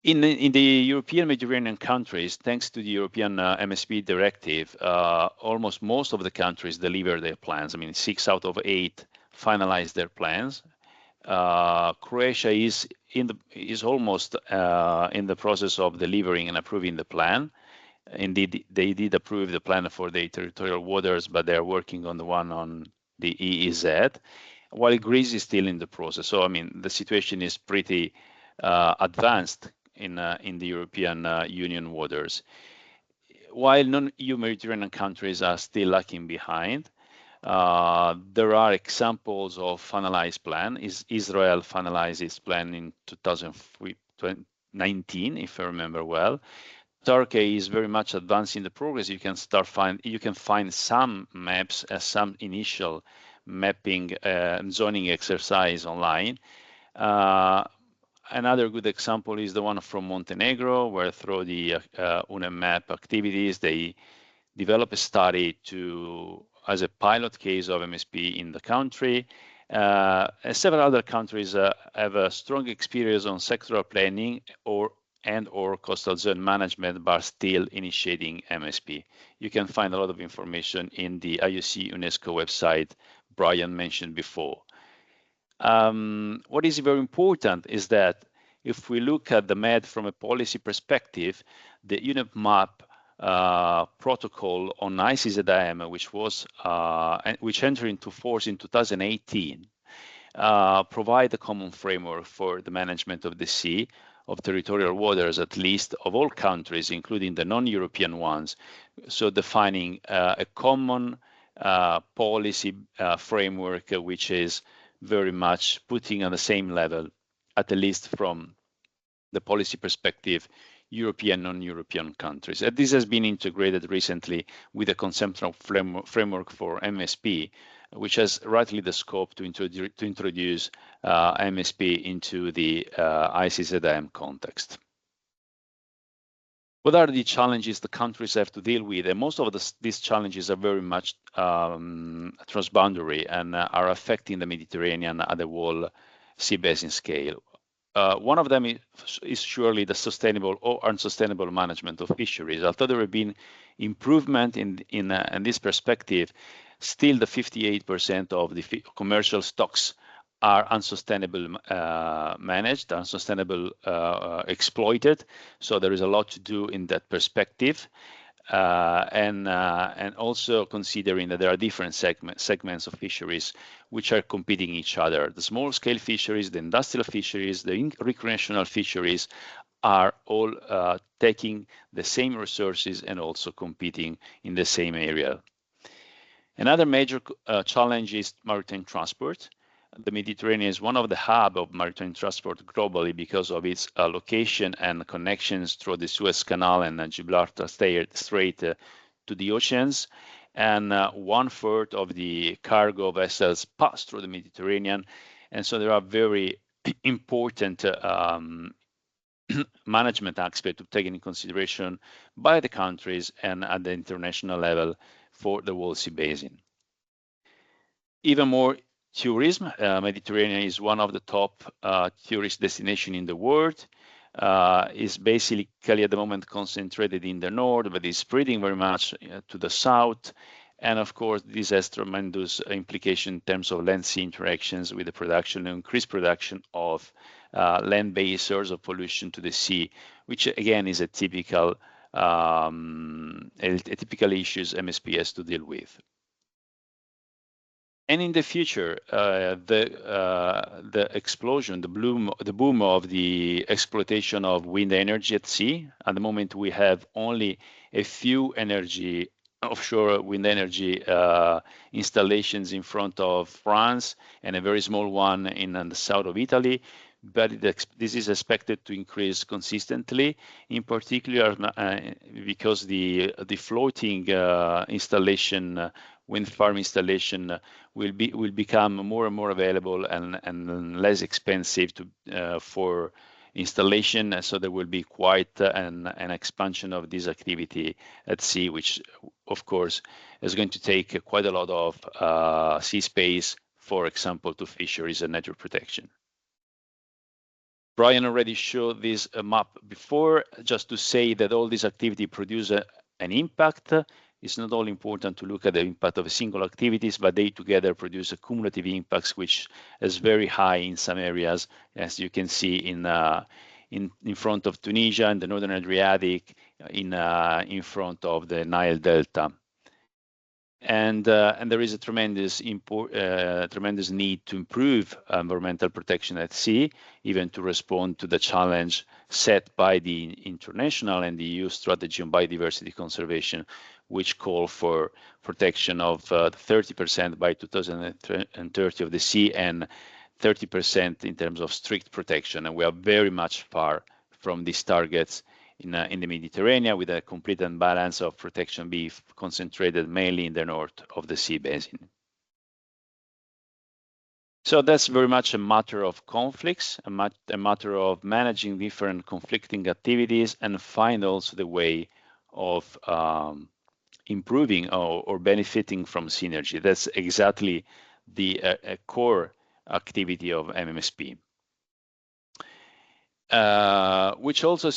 In the European Mediterranean countries, thanks to the European MSP directive, almost most of the countries deliver their plans. I mean, 6 out of 8 finalize their plans. Croatia is almost in the process of delivering and approving the plan. Indeed, they did approve the plan for the territorial waters, but they are working on the one on the EEZ, while Greece is still in the process. So, I mean, the situation is pretty advanced in the European Union waters. While non-EU Mediterranean countries are still lagging behind, There are examples of finalized plan. Israel finalized its plan in 2019, if I remember well. Turkey is very much advancing the progress. You can find some maps as some initial mapping zoning exercise online. Another good example is the one from Montenegro, where through the UNEMAP activities, they develop a study as a pilot case of MSP in the country. Several other countries have a strong experience on sectoral planning or coastal zone management, but still initiating MSP. You can find a lot of information in the IOC UNESCO website Brian mentioned before. What is very important is that if we look at the MED from a policy perspective, the UNEMAP protocol on ICZM, which entered into force in 2018, provide a common framework for the management of the sea, of territorial waters, at least of all countries, including the non-European ones. So defining a common policy framework, which is very much putting on the same level, at least from the policy perspective, European, non-European countries. And this has been integrated recently with a conceptual framework for MSP, which has rightly the scope to introduce MSP into the ICZM context. What are the challenges the countries have to deal with? And most of these challenges are very much transboundary and are affecting the Mediterranean at the whole sea basin scale. One of them is surely the sustainable or unsustainable management of fisheries. Although there have been improvement in this perspective, still the 58% of the commercial stocks are unsustainable managed, unsustainable exploited. So there is a lot to do in that perspective. And also considering that there are different segments of fisheries which are competing each other. The small scale fisheries, the industrial fisheries, the recreational fisheries are all taking the same resources and also competing in the same area. Another major challenge is maritime transport. The Mediterranean is one of the hubs of maritime transport globally because of its location and connections through the Suez Canal and Gibraltar Strait to the oceans. And 1/4 of the cargo vessels pass through the Mediterranean. And so there are very important management aspects to take into consideration by the countries and at the international level for the whole sea basin. Even more tourism. Mediterranean is one of the top tourist destinations in the world. Is basically at the moment concentrated in the north, but is spreading very much to the south. And of course, this has tremendous implication in terms of land-sea interactions with the production and increased production of land-based source of pollution to the sea, which again is a typical issues MSP has to deal with. And in the future, the explosion, the boom of the exploitation of wind energy at sea. At the moment, we have only a few offshore wind energy installations in front of France and a very small one in the south of Italy. But this is expected to increase consistently, in particular because the floating installation, wind farm installation, will become more and more available and less expensive for installation. So there will be quite an expansion of this activity at sea, which of course is going to take quite a lot of sea space, for example, to fisheries and nature protection. Brian already showed this map before, just to say that all this activity produce an impact. It's not only important to look at the impact of single activities, but they together produce a cumulative impacts, which is very high in some areas, as you can see in front of Tunisia and the Northern Adriatic, in front of the Nile Delta. And there is a tremendous need to improve environmental protection at sea, even to respond to the challenge set by the international and the EU strategy on biodiversity conservation, which call for protection of 30% by 2030 of the sea and 30% in terms of strict protection. And we are very much far from these targets in the Mediterranean, with a complete imbalance of protection being concentrated mainly in the north of the sea basin. So that's very much a matter of conflicts, a matter of managing different conflicting activities and find also the way of improving or benefiting from synergy. That's exactly the core activity of MMSP. Which also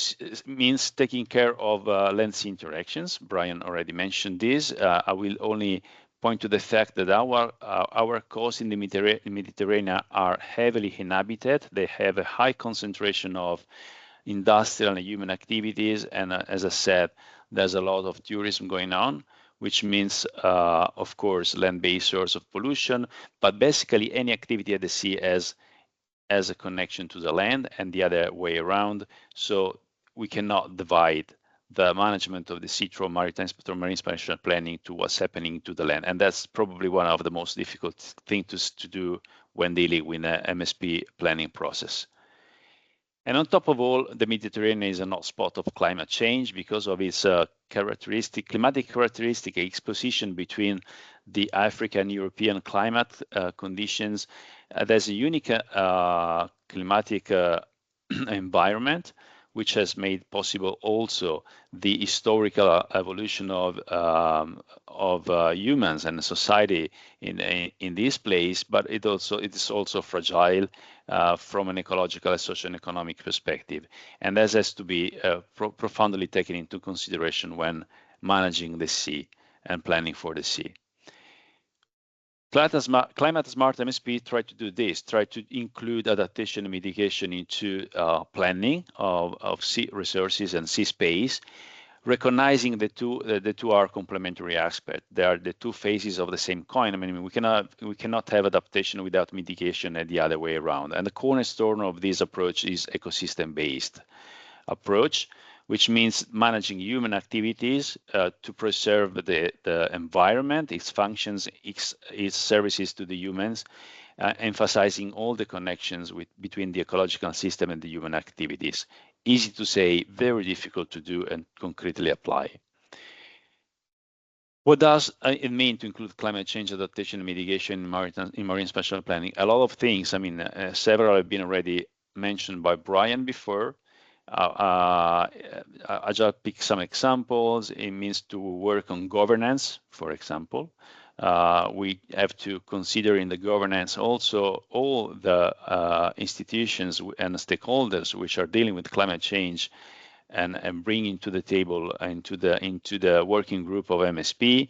means taking care of land-sea interactions. Brian already mentioned this. I will only point to the fact that our coasts in the Mediterranean are heavily inhabited. They have a high concentration of industrial and human activities, and as I said, there's a lot of tourism going on, which means, of course, land-based source of pollution, but basically any activity at the sea as a connection to the land and the other way around. So we cannot divide the management of the sea through marine spatial planning to what's happening to the land. And that's probably one of the most difficult things to do when dealing with an MSP planning process. And on top of all, the Mediterranean is a hotspot of climate change because of its climatic characteristic, its position between the African and European climate conditions. There's a unique climatic environment, which has made possible also the historical evolution of humans and society in this place, but it is also fragile from an ecological and socio-economic perspective, and this has to be profoundly taken into consideration when managing the sea and planning for the sea. Climate Smart MSP try to do this, try to include adaptation and mitigation into planning of sea resources and sea space, recognizing the two are complementary aspects. They are the two faces of the same coin. I mean, we cannot have adaptation without mitigation and the other way around. And the cornerstone of this approach is ecosystem-based approach, which means managing human activities to preserve the environment, its functions, its services to the humans, emphasizing all the connections between the ecological system and the human activities. Easy to say, very difficult to do and concretely apply. What does it mean to include climate change adaptation and mitigation in marine spatial planning? A lot of things. I mean, several have been already mentioned by Brian before. I just pick some examples. It means to work on governance, for example. We have to consider in the governance also all the institutions and stakeholders which are dealing with climate change and bringing to the table into the working group of MSP.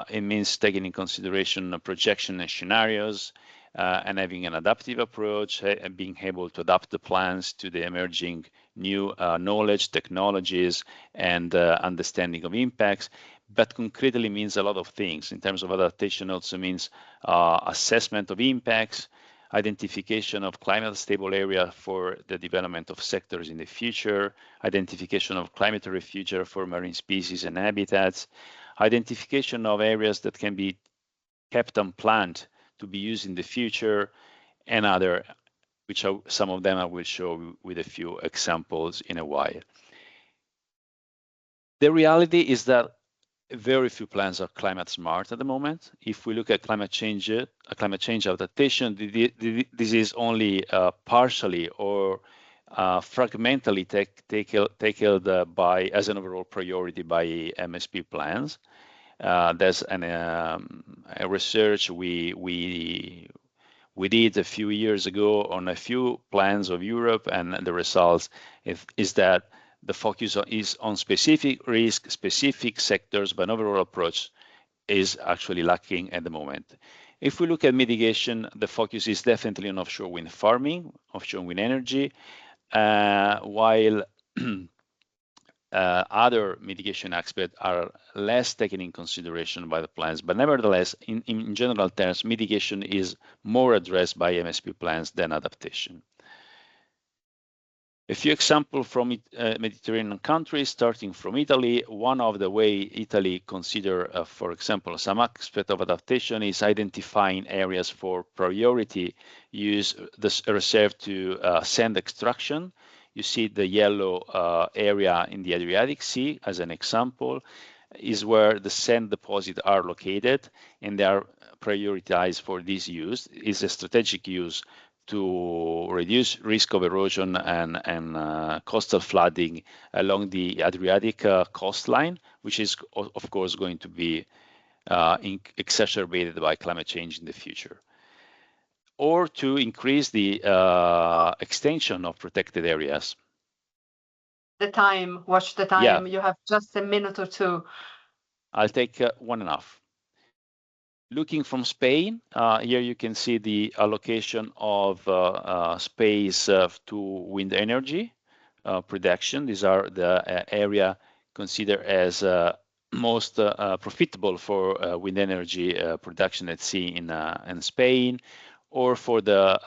It means taking in consideration projection and scenarios, and having an adaptive approach, and being able to adapt the plans to the emerging new knowledge, technologies, and understanding of impacts. But concretely means a lot of things. In terms of adaptation, also means assessment of impacts, identification of climate stable area for the development of sectors in the future, identification of climate refuge for marine species and habitats, identification of areas that can be kept unplanned to be used in the future, and other, which some of them I will show with a few examples in a while. The reality is that very few plans are climate smart at the moment. If we look at climate change adaptation, this is only partially or fragmentally tackled as an overall priority by MSP plans. There's a research we did a few years ago on a few plans of Europe, and the results is that the focus is on specific risk, specific sectors, but overall approach is actually lacking at the moment. If we look at mitigation, the focus is definitely on offshore wind farming, offshore wind energy, while other mitigation aspects are less taken in consideration by the plans. But nevertheless, in general terms, mitigation is more addressed by MSP plans than adaptation. A few examples from Mediterranean countries, starting from Italy. One of the way Italy consider, for example, some aspect of adaptation is identifying areas for priority use reserved to sand extraction. You see the yellow area in the Adriatic Sea as an example, is where the sand deposits are located, and they are prioritized for this use. It's a strategic use to reduce risk of erosion and coastal flooding along the Adriatic coastline, which is of course going to be exacerbated by climate change in the future. Or to increase the extension of protected areas. Watch the time. Yeah. You have just a minute or two. I'll take 1.5. Looking from Spain, here you can see the allocation of space to wind energy production. These are the area considered as most profitable for wind energy production at sea in Spain, or for the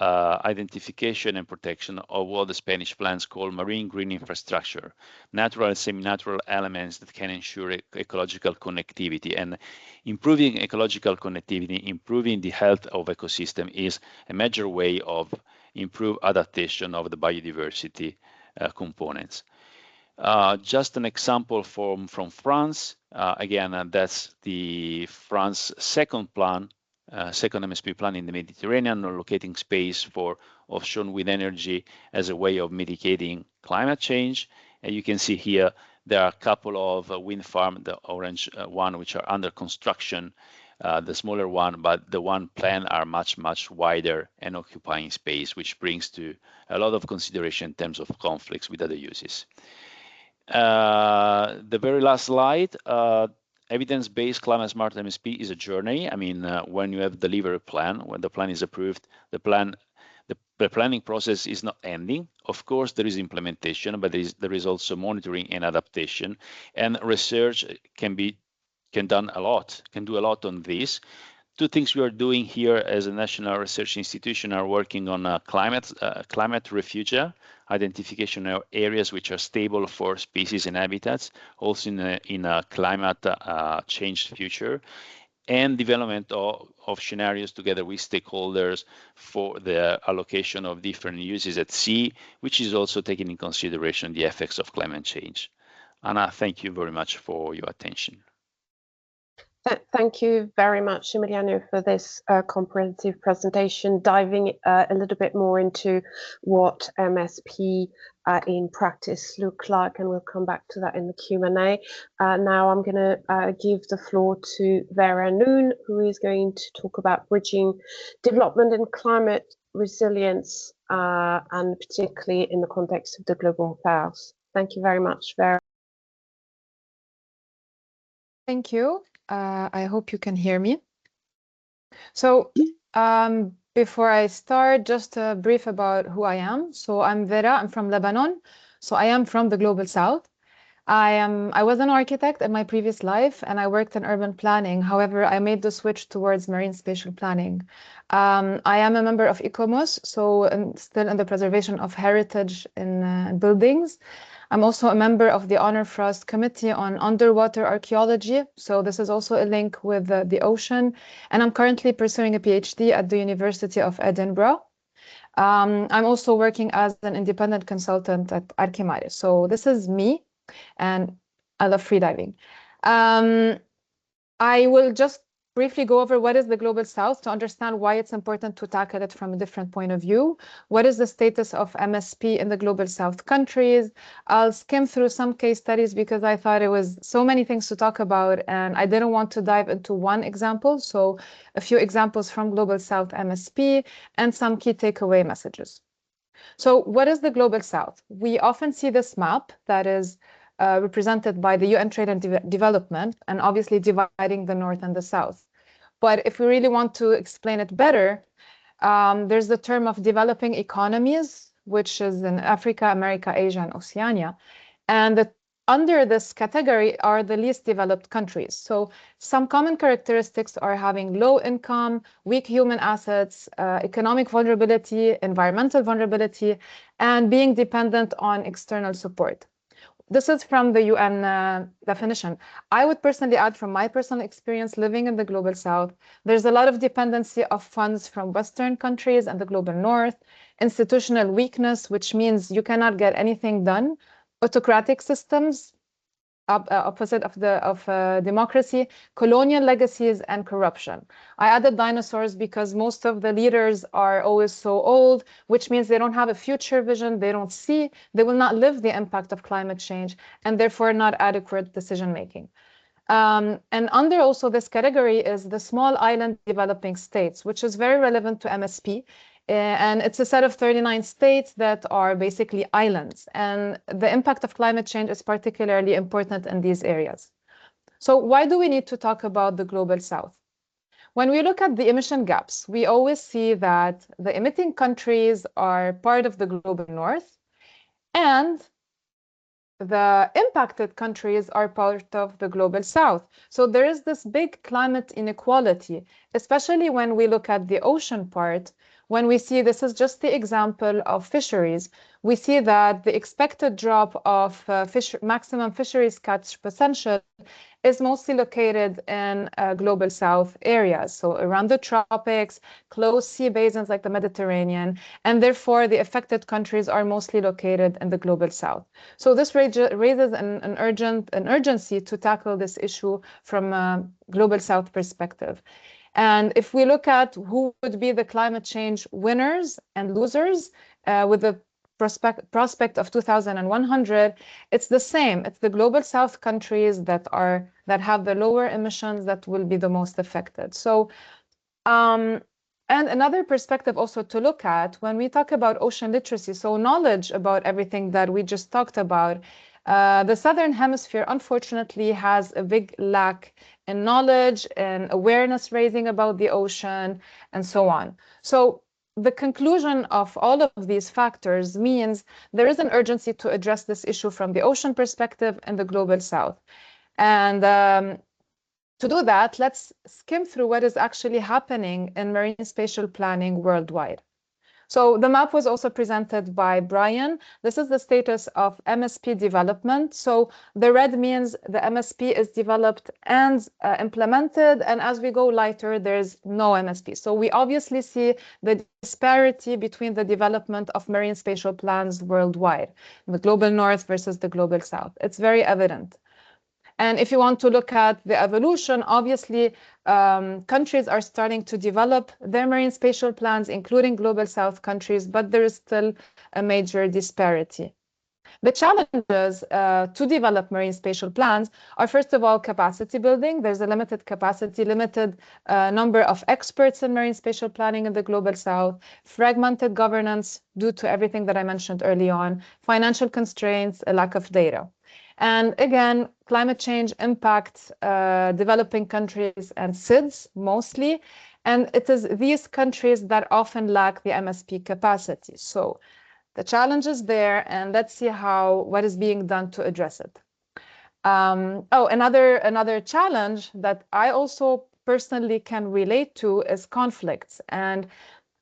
identification and protection of what the Spanish plans call marine green infrastructure, natural and semi-natural elements that can ensure ecological connectivity. And improving ecological connectivity, improving the health of ecosystem is a major way of improve adaptation of the biodiversity components. Just an example from France. Again, that's the France second plan, second MSP plan in the Mediterranean, allocating space for offshore wind energy as a way of mitigating climate change. And you can see here there are a couple of wind farms, the orange one, which are under construction, the smaller one, but the one planned are much wider and occupying space, which brings to a lot of consideration in terms of conflicts with other uses. The very last slide. Evidence-based climate smart MSP is a journey. I mean, when you have delivered a plan, when the plan is approved, the planning process is not ending. Of course, there is implementation, but there is also monitoring and adaptation. And research can do a lot on this. Two things we are doing here as a national research institution are working on climate refuge, identification of areas which are stable for species and habitats, also in a climate changed future, and development of scenarios together with stakeholders for the allocation of different uses at sea, which is also taking in consideration the effects of climate change. Anna, thank you very much for your attention. Thank you very much, Emiliano, for this comprehensive presentation, diving a little bit more into what MSP in practice look like, and we'll come back to that in the Q&A. Now I'm going to give the floor to Vera Noon, who is going to talk about bridging development and climate resilience, and particularly in the context of the Global South. Thank you very much, Vera. Thank you. I hope you can hear me. So before I start, just a brief about who I am. So I'm Vera, I'm from Lebanon. So I am from the Global South. I was an architect in my previous life, and I worked in urban planning. However, I made the switch towards marine spatial planning. I am a member of ICOMOS, so I'm still in the preservation of heritage in buildings. I'm also a member of the Honor Frost Committee on Underwater Archaeology, so this is also a link with the ocean. And I'm currently pursuing a PhD at the University of Edinburgh. I'm also working as an independent consultant at ArchiMare. So this is me, and I love freediving. I will just briefly go over what is the Global South to understand why it's important to tackle it from a different point of view. What is the status of MSP in the Global South countries? I'll skim through some case studies because I thought it was so many things to talk about, and I didn't want to dive into one example. So a few examples from Global South MSP and some key takeaway messages. So what is the Global South? We often see this map that is represented by the UN Trade and Development, and obviously dividing the North and the South. But if we really want to explain it better, there's the term of developing economies, which is in Africa, America, Asia, and Oceania. And the under this category are the least developed countries. So some common characteristics are having low income, weak human assets, economic vulnerability, environmental vulnerability, and being dependent on external support. This is from the UN definition. I would personally add, from my personal experience living in the Global South, there's a lot of dependency of funds from Western countries and the Global North, institutional weakness, which means you cannot get anything done, autocratic systems, opposite of democracy, colonial legacies, and corruption. I added dinosaurs because most of the leaders are always so old, which means they don't have a future vision, they don't see, they will not live the impact of climate change, and therefore not adequate decision making. And under also this category is the small island developing states, which is very relevant to MSP. And it's a set of 39 states that are basically islands. And the impact of climate change is particularly important in these areas. So why do we need to talk about the Global South? When we look at the emission gaps, we always see that the emitting countries are part of the Global North, and the impacted countries are part of the Global South. So there is this big climate inequality, especially when we look at the ocean part. When we see, this is just the example of fisheries, we see that the expected drop of maximum fisheries catch potential is mostly located in Global South areas, so around the tropics, close sea basins like the Mediterranean, and therefore the affected countries are mostly located in the Global South. So this raises an urgency to tackle this issue from a Global South perspective. And if we look at who would be the climate change winners and losers with the prospect of 2100, it's the same. It's the Global South countries that have the lower emissions that will be the most affected. So, and another perspective also to look at when we talk about ocean literacy, so knowledge about everything that we just talked about, the Southern Hemisphere, unfortunately, has a big lack in knowledge and awareness raising about the ocean and so on. So the conclusion of all of these factors means there is an urgency to address this issue from the ocean perspective in the Global South. And to do that, let's skim through what is actually happening in marine spatial planning worldwide. So the map was also presented by Brian. This is the status of MSP development. So the red means the MSP is developed and implemented, and as we go lighter, there's no MSP. So we obviously see the disparity between the development of marine spatial plans worldwide, the Global North versus the Global South. It's very evident. And if you want to look at the evolution, obviously, countries are starting to develop their marine spatial plans, including Global South countries, but there is still a major disparity. The challenges to develop marine spatial plans are, first of all, capacity building. There's a limited capacity, limited number of experts in marine spatial planning in the Global South, fragmented governance due to everything that I mentioned early on, financial constraints, a lack of data. And again, climate change impacts developing countries and SIDS mostly, and it is these countries that often lack the MSP capacity. So the challenge is there, and let's see what is being done to address it. Another challenge that I also personally can relate to is conflicts. And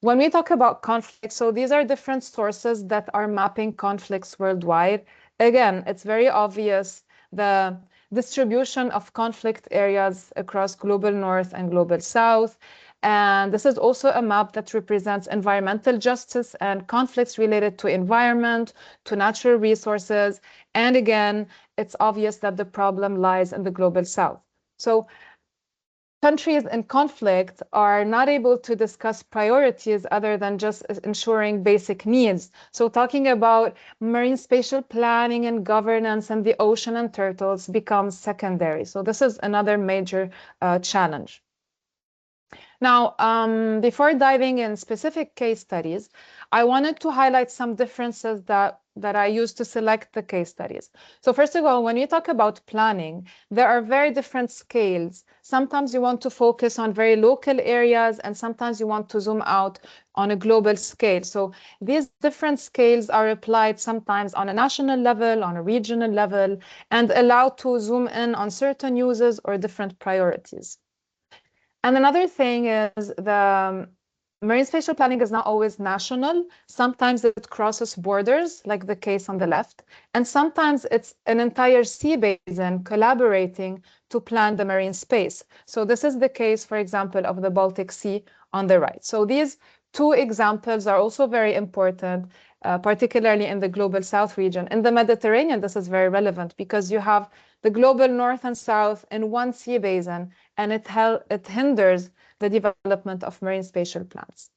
when we talk about conflicts, so these are different sources that are mapping conflicts worldwide. Again, it's very obvious the distribution of conflict areas across Global North and Global South. And this is also a map that represents environmental justice and conflicts related to environment, to natural resources. And again, it's obvious that the problem lies in the Global South. So countries in conflict are not able to discuss priorities other than just ensuring basic needs. So talking about marine spatial planning and governance and the ocean and turtles becomes secondary. So this is another major challenge. Now, before diving in specific case studies, I wanted to highlight some differences that I used to select the case studies. So first of all, when you talk about planning, there are very different scales. Sometimes you want to focus on very local areas, and sometimes you want to zoom out on a global scale. So these different scales are applied sometimes on a national level, on a regional level, and allow to zoom in on certain uses or different priorities. And another thing is the marine spatial planning is not always national. Sometimes it crosses borders, like the case on the left. And sometimes it's an entire sea basin collaborating to plan the marine space. So this is the case, for example, of the Baltic Sea on the right. So these two examples are also very important, particularly in the global south region. In the Mediterranean, this is very relevant because you have the global north and south in one sea basin, and it hinders the development of marine spatial plans.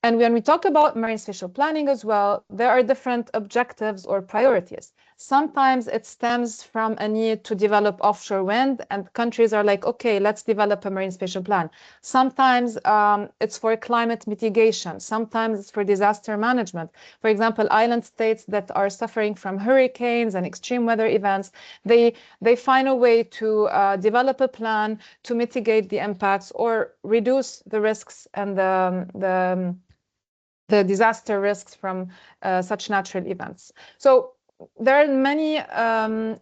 And when we talk about marine spatial planning as well, there are different objectives or priorities. Sometimes it stems from a need to develop offshore wind, and countries are like, okay, let's develop a marine spatial plan. Sometimes it's for climate mitigation. Sometimes it's for disaster management. For example, island states that are suffering from hurricanes and extreme weather events, they find a way to develop a plan to mitigate the impacts or reduce the risks and the disaster risks from such natural events. So there are many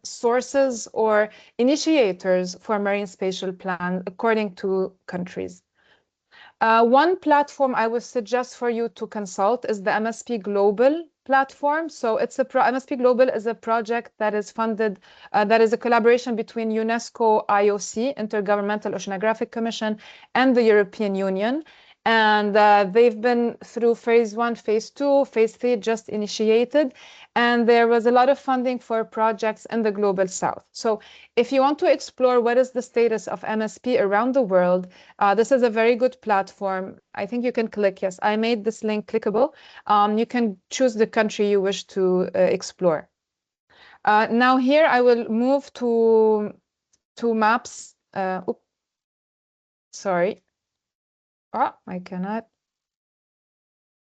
sources or initiators for marine spatial plan according to countries. One platform I would suggest for you to consult is the MSP Global platform. So it's MSP Global is a project that is funded, that is a collaboration between UNESCO IOC, Intergovernmental Oceanographic Commission, and the European Union. And they've been through phase 1, phase 2, phase 3 just initiated. And there was a lot of funding for projects in the global south. So if you want to explore what is the status of MSP around the world, this is a very good platform. I think you can click, yes, I made this link clickable. You can choose the country you wish to explore. Now here I will move to maps. Sorry. I cannot.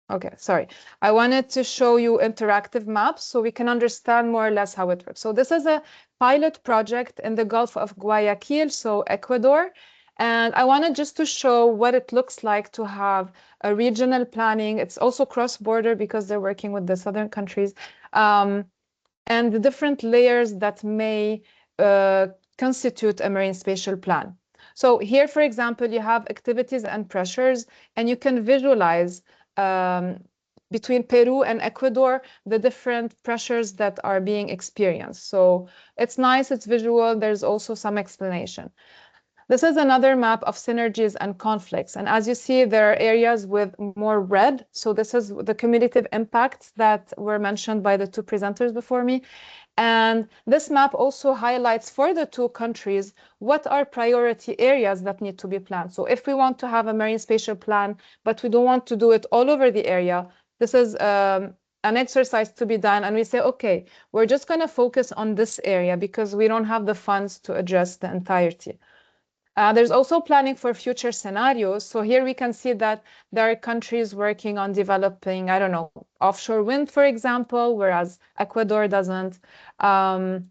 Okay, sorry. I wanted to show you interactive maps so we can understand more or less how it works. So this is a pilot project in the Gulf of Guayaquil, so Ecuador. And I wanted just to show what it looks like to have a regional planning. It's also cross-border because they're working with the southern countries. And the different layers that may constitute a marine spatial plan. So here, for example, you have activities and pressures, and you can visualize between Peru and Ecuador, the different pressures that are being experienced. So it's nice, it's visual, there's also some explanation. This is another map of synergies and conflicts. And as you see, there are areas with more red. So this is the cumulative impacts that were mentioned by the two presenters before me. And this map also highlights for the two countries what are priority areas that need to be planned. So if we want to have a marine spatial plan, but we don't want to do it all over the area, this is an exercise to be done. And we say, okay, we're just going to focus on this area because we don't have the funds to address the entirety. There's also planning for future scenarios. So here we can see that there are countries working on developing, I don't know, offshore wind, for example, whereas Ecuador doesn't. I'm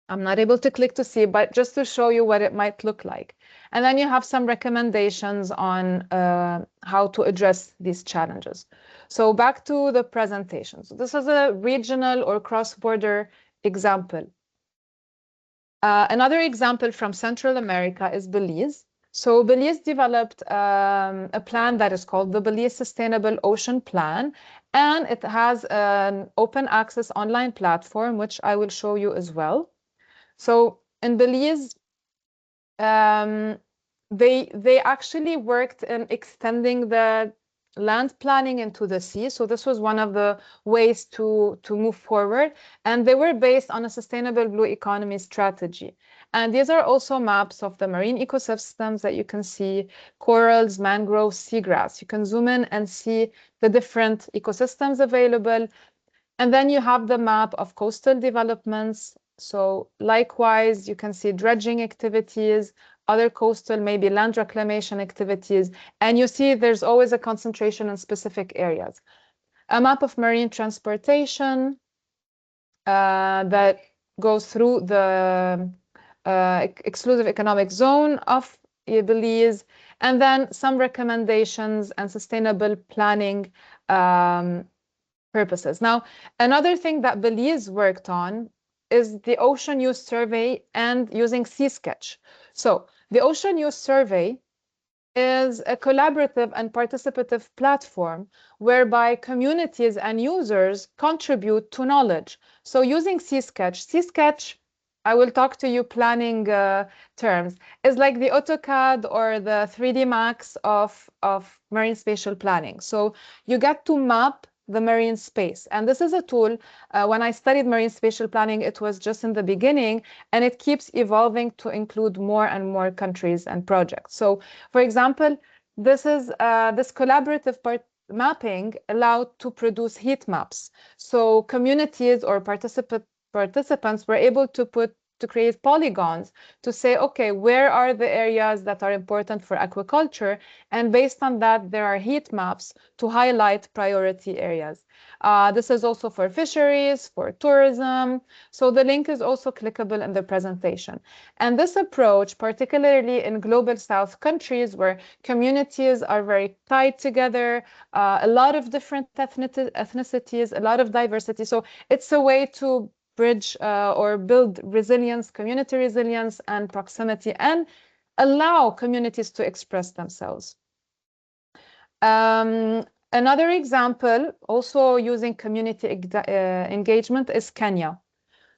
not able to click to see, but just to show you what it might look like. And then you have some recommendations on how to address these challenges. So back to the presentation. So this is a regional or cross-border example. Another example from Central America is Belize. So Belize developed a plan that is called the Belize Sustainable Ocean Plan, and it has an open access online platform, which I will show you as well. So in Belize, they actually worked in extending the land planning into the sea. So this was one of the ways to move forward. And they were based on a sustainable blue economy strategy. And these are also maps of the marine ecosystems that you can see, corals, mangroves, seagrass. You can zoom in and see the different ecosystems available. And then you have the map of coastal developments. So likewise, you can see dredging activities, other coastal, maybe land reclamation activities. And you see there's always a concentration in specific areas. A map of marine transportation that goes through the exclusive economic zone of Belize, and then some recommendations and sustainable planning purposes. Now, another thing that Belize worked on is the Ocean Use Survey and using SeaSketch. So the Ocean Use Survey is a collaborative and participative platform whereby communities and users contribute to knowledge. So using SeaSketch, I will talk to you planning terms, is like the AutoCAD or the 3D Max of marine spatial planning. So you get to map the marine space. And this is a tool, when I studied marine spatial planning, it was just in the beginning, and it keeps evolving to include more and more countries and projects. So for example, this is this collaborative mapping allowed to produce heat maps. So communities or participants were able to create polygons to say, okay, where are the areas that are important for aquaculture? And based on that, there are heat maps to highlight priority areas. This is also for fisheries, for tourism. So the link is also clickable in the presentation. And this approach, particularly in Global South countries where communities are very tied together, a lot of different ethnicities, a lot of diversity. So it's a way to bridge or build resilience, community resilience and proximity, and allow communities to express themselves. Another example, also using community engagement, is Kenya.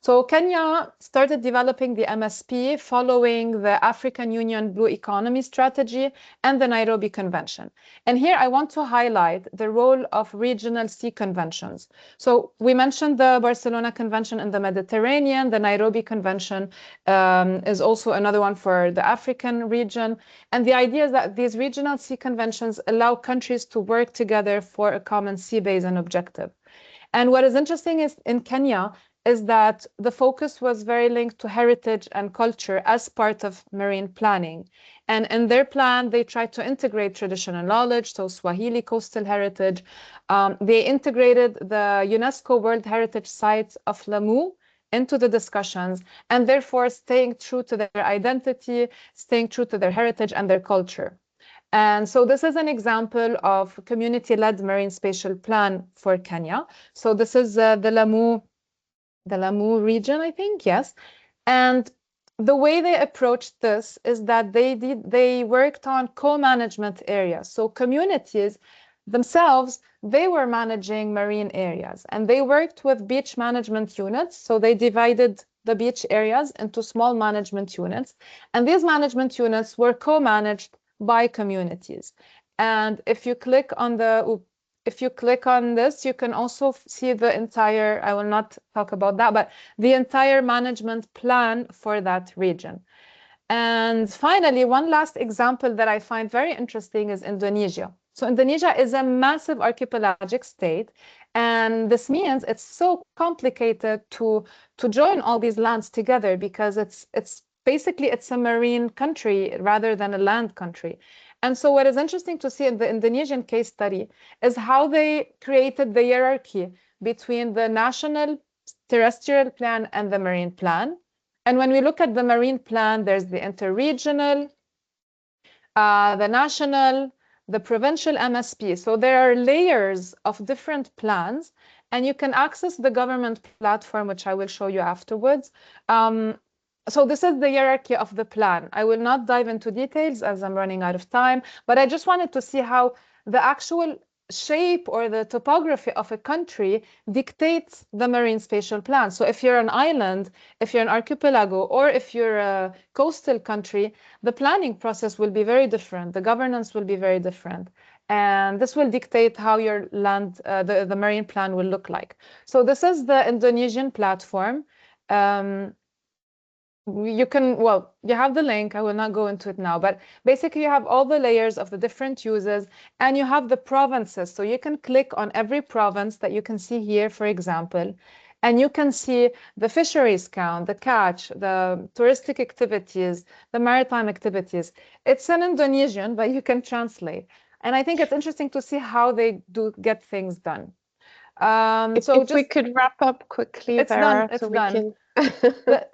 So Kenya started developing the MSP following the African Union Blue Economy Strategy and the Nairobi Convention. And here I want to highlight the role of regional sea conventions. So we mentioned the Barcelona Convention in the Mediterranean. The Nairobi Convention is also another one for the African region. And the idea is that these regional sea conventions allow countries to work together for a common sea basin objective. And what is interesting is in Kenya, is that the focus was very linked to heritage and culture as part of marine planning. And in their plan, they tried to integrate traditional knowledge, so Swahili coastal heritage. They integrated the UNESCO World Heritage Site of Lamu into the discussions, and therefore staying true to their identity, staying true to their heritage and their culture. And so this is an example of community-led marine spatial plan for Kenya. So this is the Lamu region, I think, yes. And the way they approached this is that they worked on co-management areas. So communities themselves, they were managing marine areas, and they worked with beach management units. So they divided the beach areas into small management units, and these management units were co-managed by communities. And if you click on this, you can also see the entire, I will not talk about that, but the entire management plan for that region. And finally, one last example that I find very interesting is Indonesia. So Indonesia is a massive archipelagic state, and this means it's so complicated to join all these lands together, because it's basically a marine country rather than a land country. And so what is interesting to see in the Indonesian case study is how they created the hierarchy between the national terrestrial plan and the marine plan. And when we look at the marine plan, there's the interregional, the national, the provincial MSP. So there are layers of different plans, and you can access the government platform, which I will show you afterwards. So this is the hierarchy of the plan. I will not dive into details as I'm running out of time, but I just wanted to see how the actual shape or the topography of a country dictates the marine spatial plan. So if you're an island, if you're an archipelago, or if you're a coastal country, the planning process will be very different. The governance will be very different. And this will dictate how your land, the marine plan will look like. So this is the Indonesian platform. You have the link. I will not go into it now, but basically you have all the layers of the different uses, and you have the provinces. So you can click on every province that you can see here, for example, And you can see the fisheries count, the catch, the touristic activities, the maritime activities. It's in Indonesian, but you can translate. And I think it's interesting to see how they do get things done. If we could wrap up quickly, it's Vera, done. It's so done.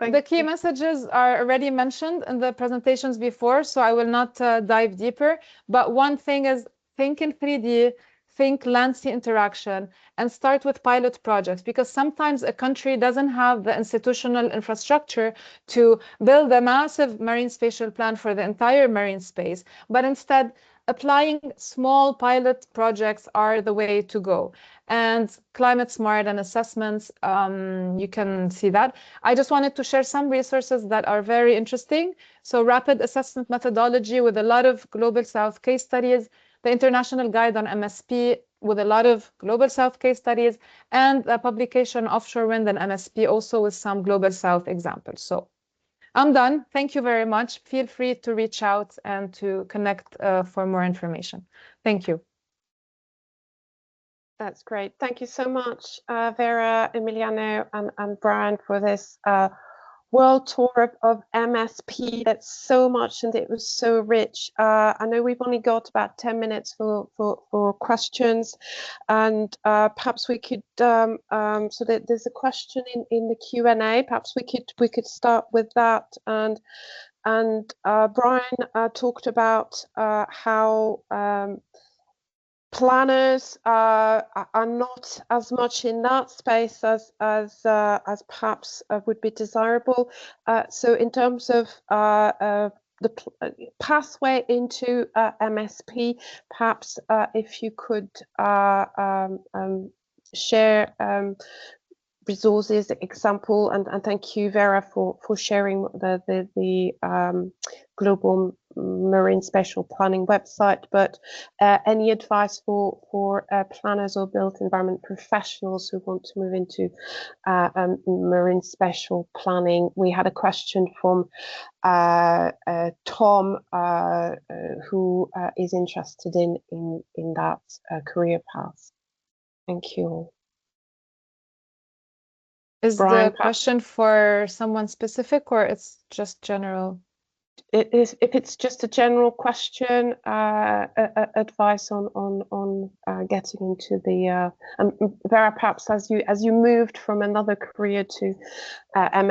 we The key messages are already mentioned in the presentations before, so I will not dive deeper. But one thing is think in 3D, think land-sea interaction, and start with pilot projects, because sometimes a country doesn't have the institutional infrastructure to build a massive marine spatial plan for the entire marine space, but instead applying small pilot projects are the way to go. And climate smart and assessments, you can see that. I just wanted to share some resources that are very interesting. So rapid assessment methodology with a lot of Global South case studies, the International Guide on MSP with a lot of Global South case studies, and a publication Offshore Wind and MSP also with some Global South examples. So I'm done. Thank you very much. Feel free to reach out and to connect for more information. Thank you. That's great. Thank you so much, Vera, Emiliano, and Brian, for this world tour of MSP. That's so much, and it was so rich. I know we've only got about 10 minutes for questions, and perhaps we could. So that there's a question in the Q&A. Perhaps we could start with that. And Brian talked about how planners are not as much in that space as perhaps would be desirable. So in terms of the pathway into MSP, perhaps if you could share resources, example, and thank you, Vera, for sharing the Global Marine Spatial Planning website. But any advice for planners or built environment professionals who want to move into marine spatial planning? We had a question from Tom, who is interested in that career path. Thank you. Is Brian, the question for someone specific, or it's just general? It is. If it's just a general question, advice on getting into the Vera, perhaps as you moved from another career to MS.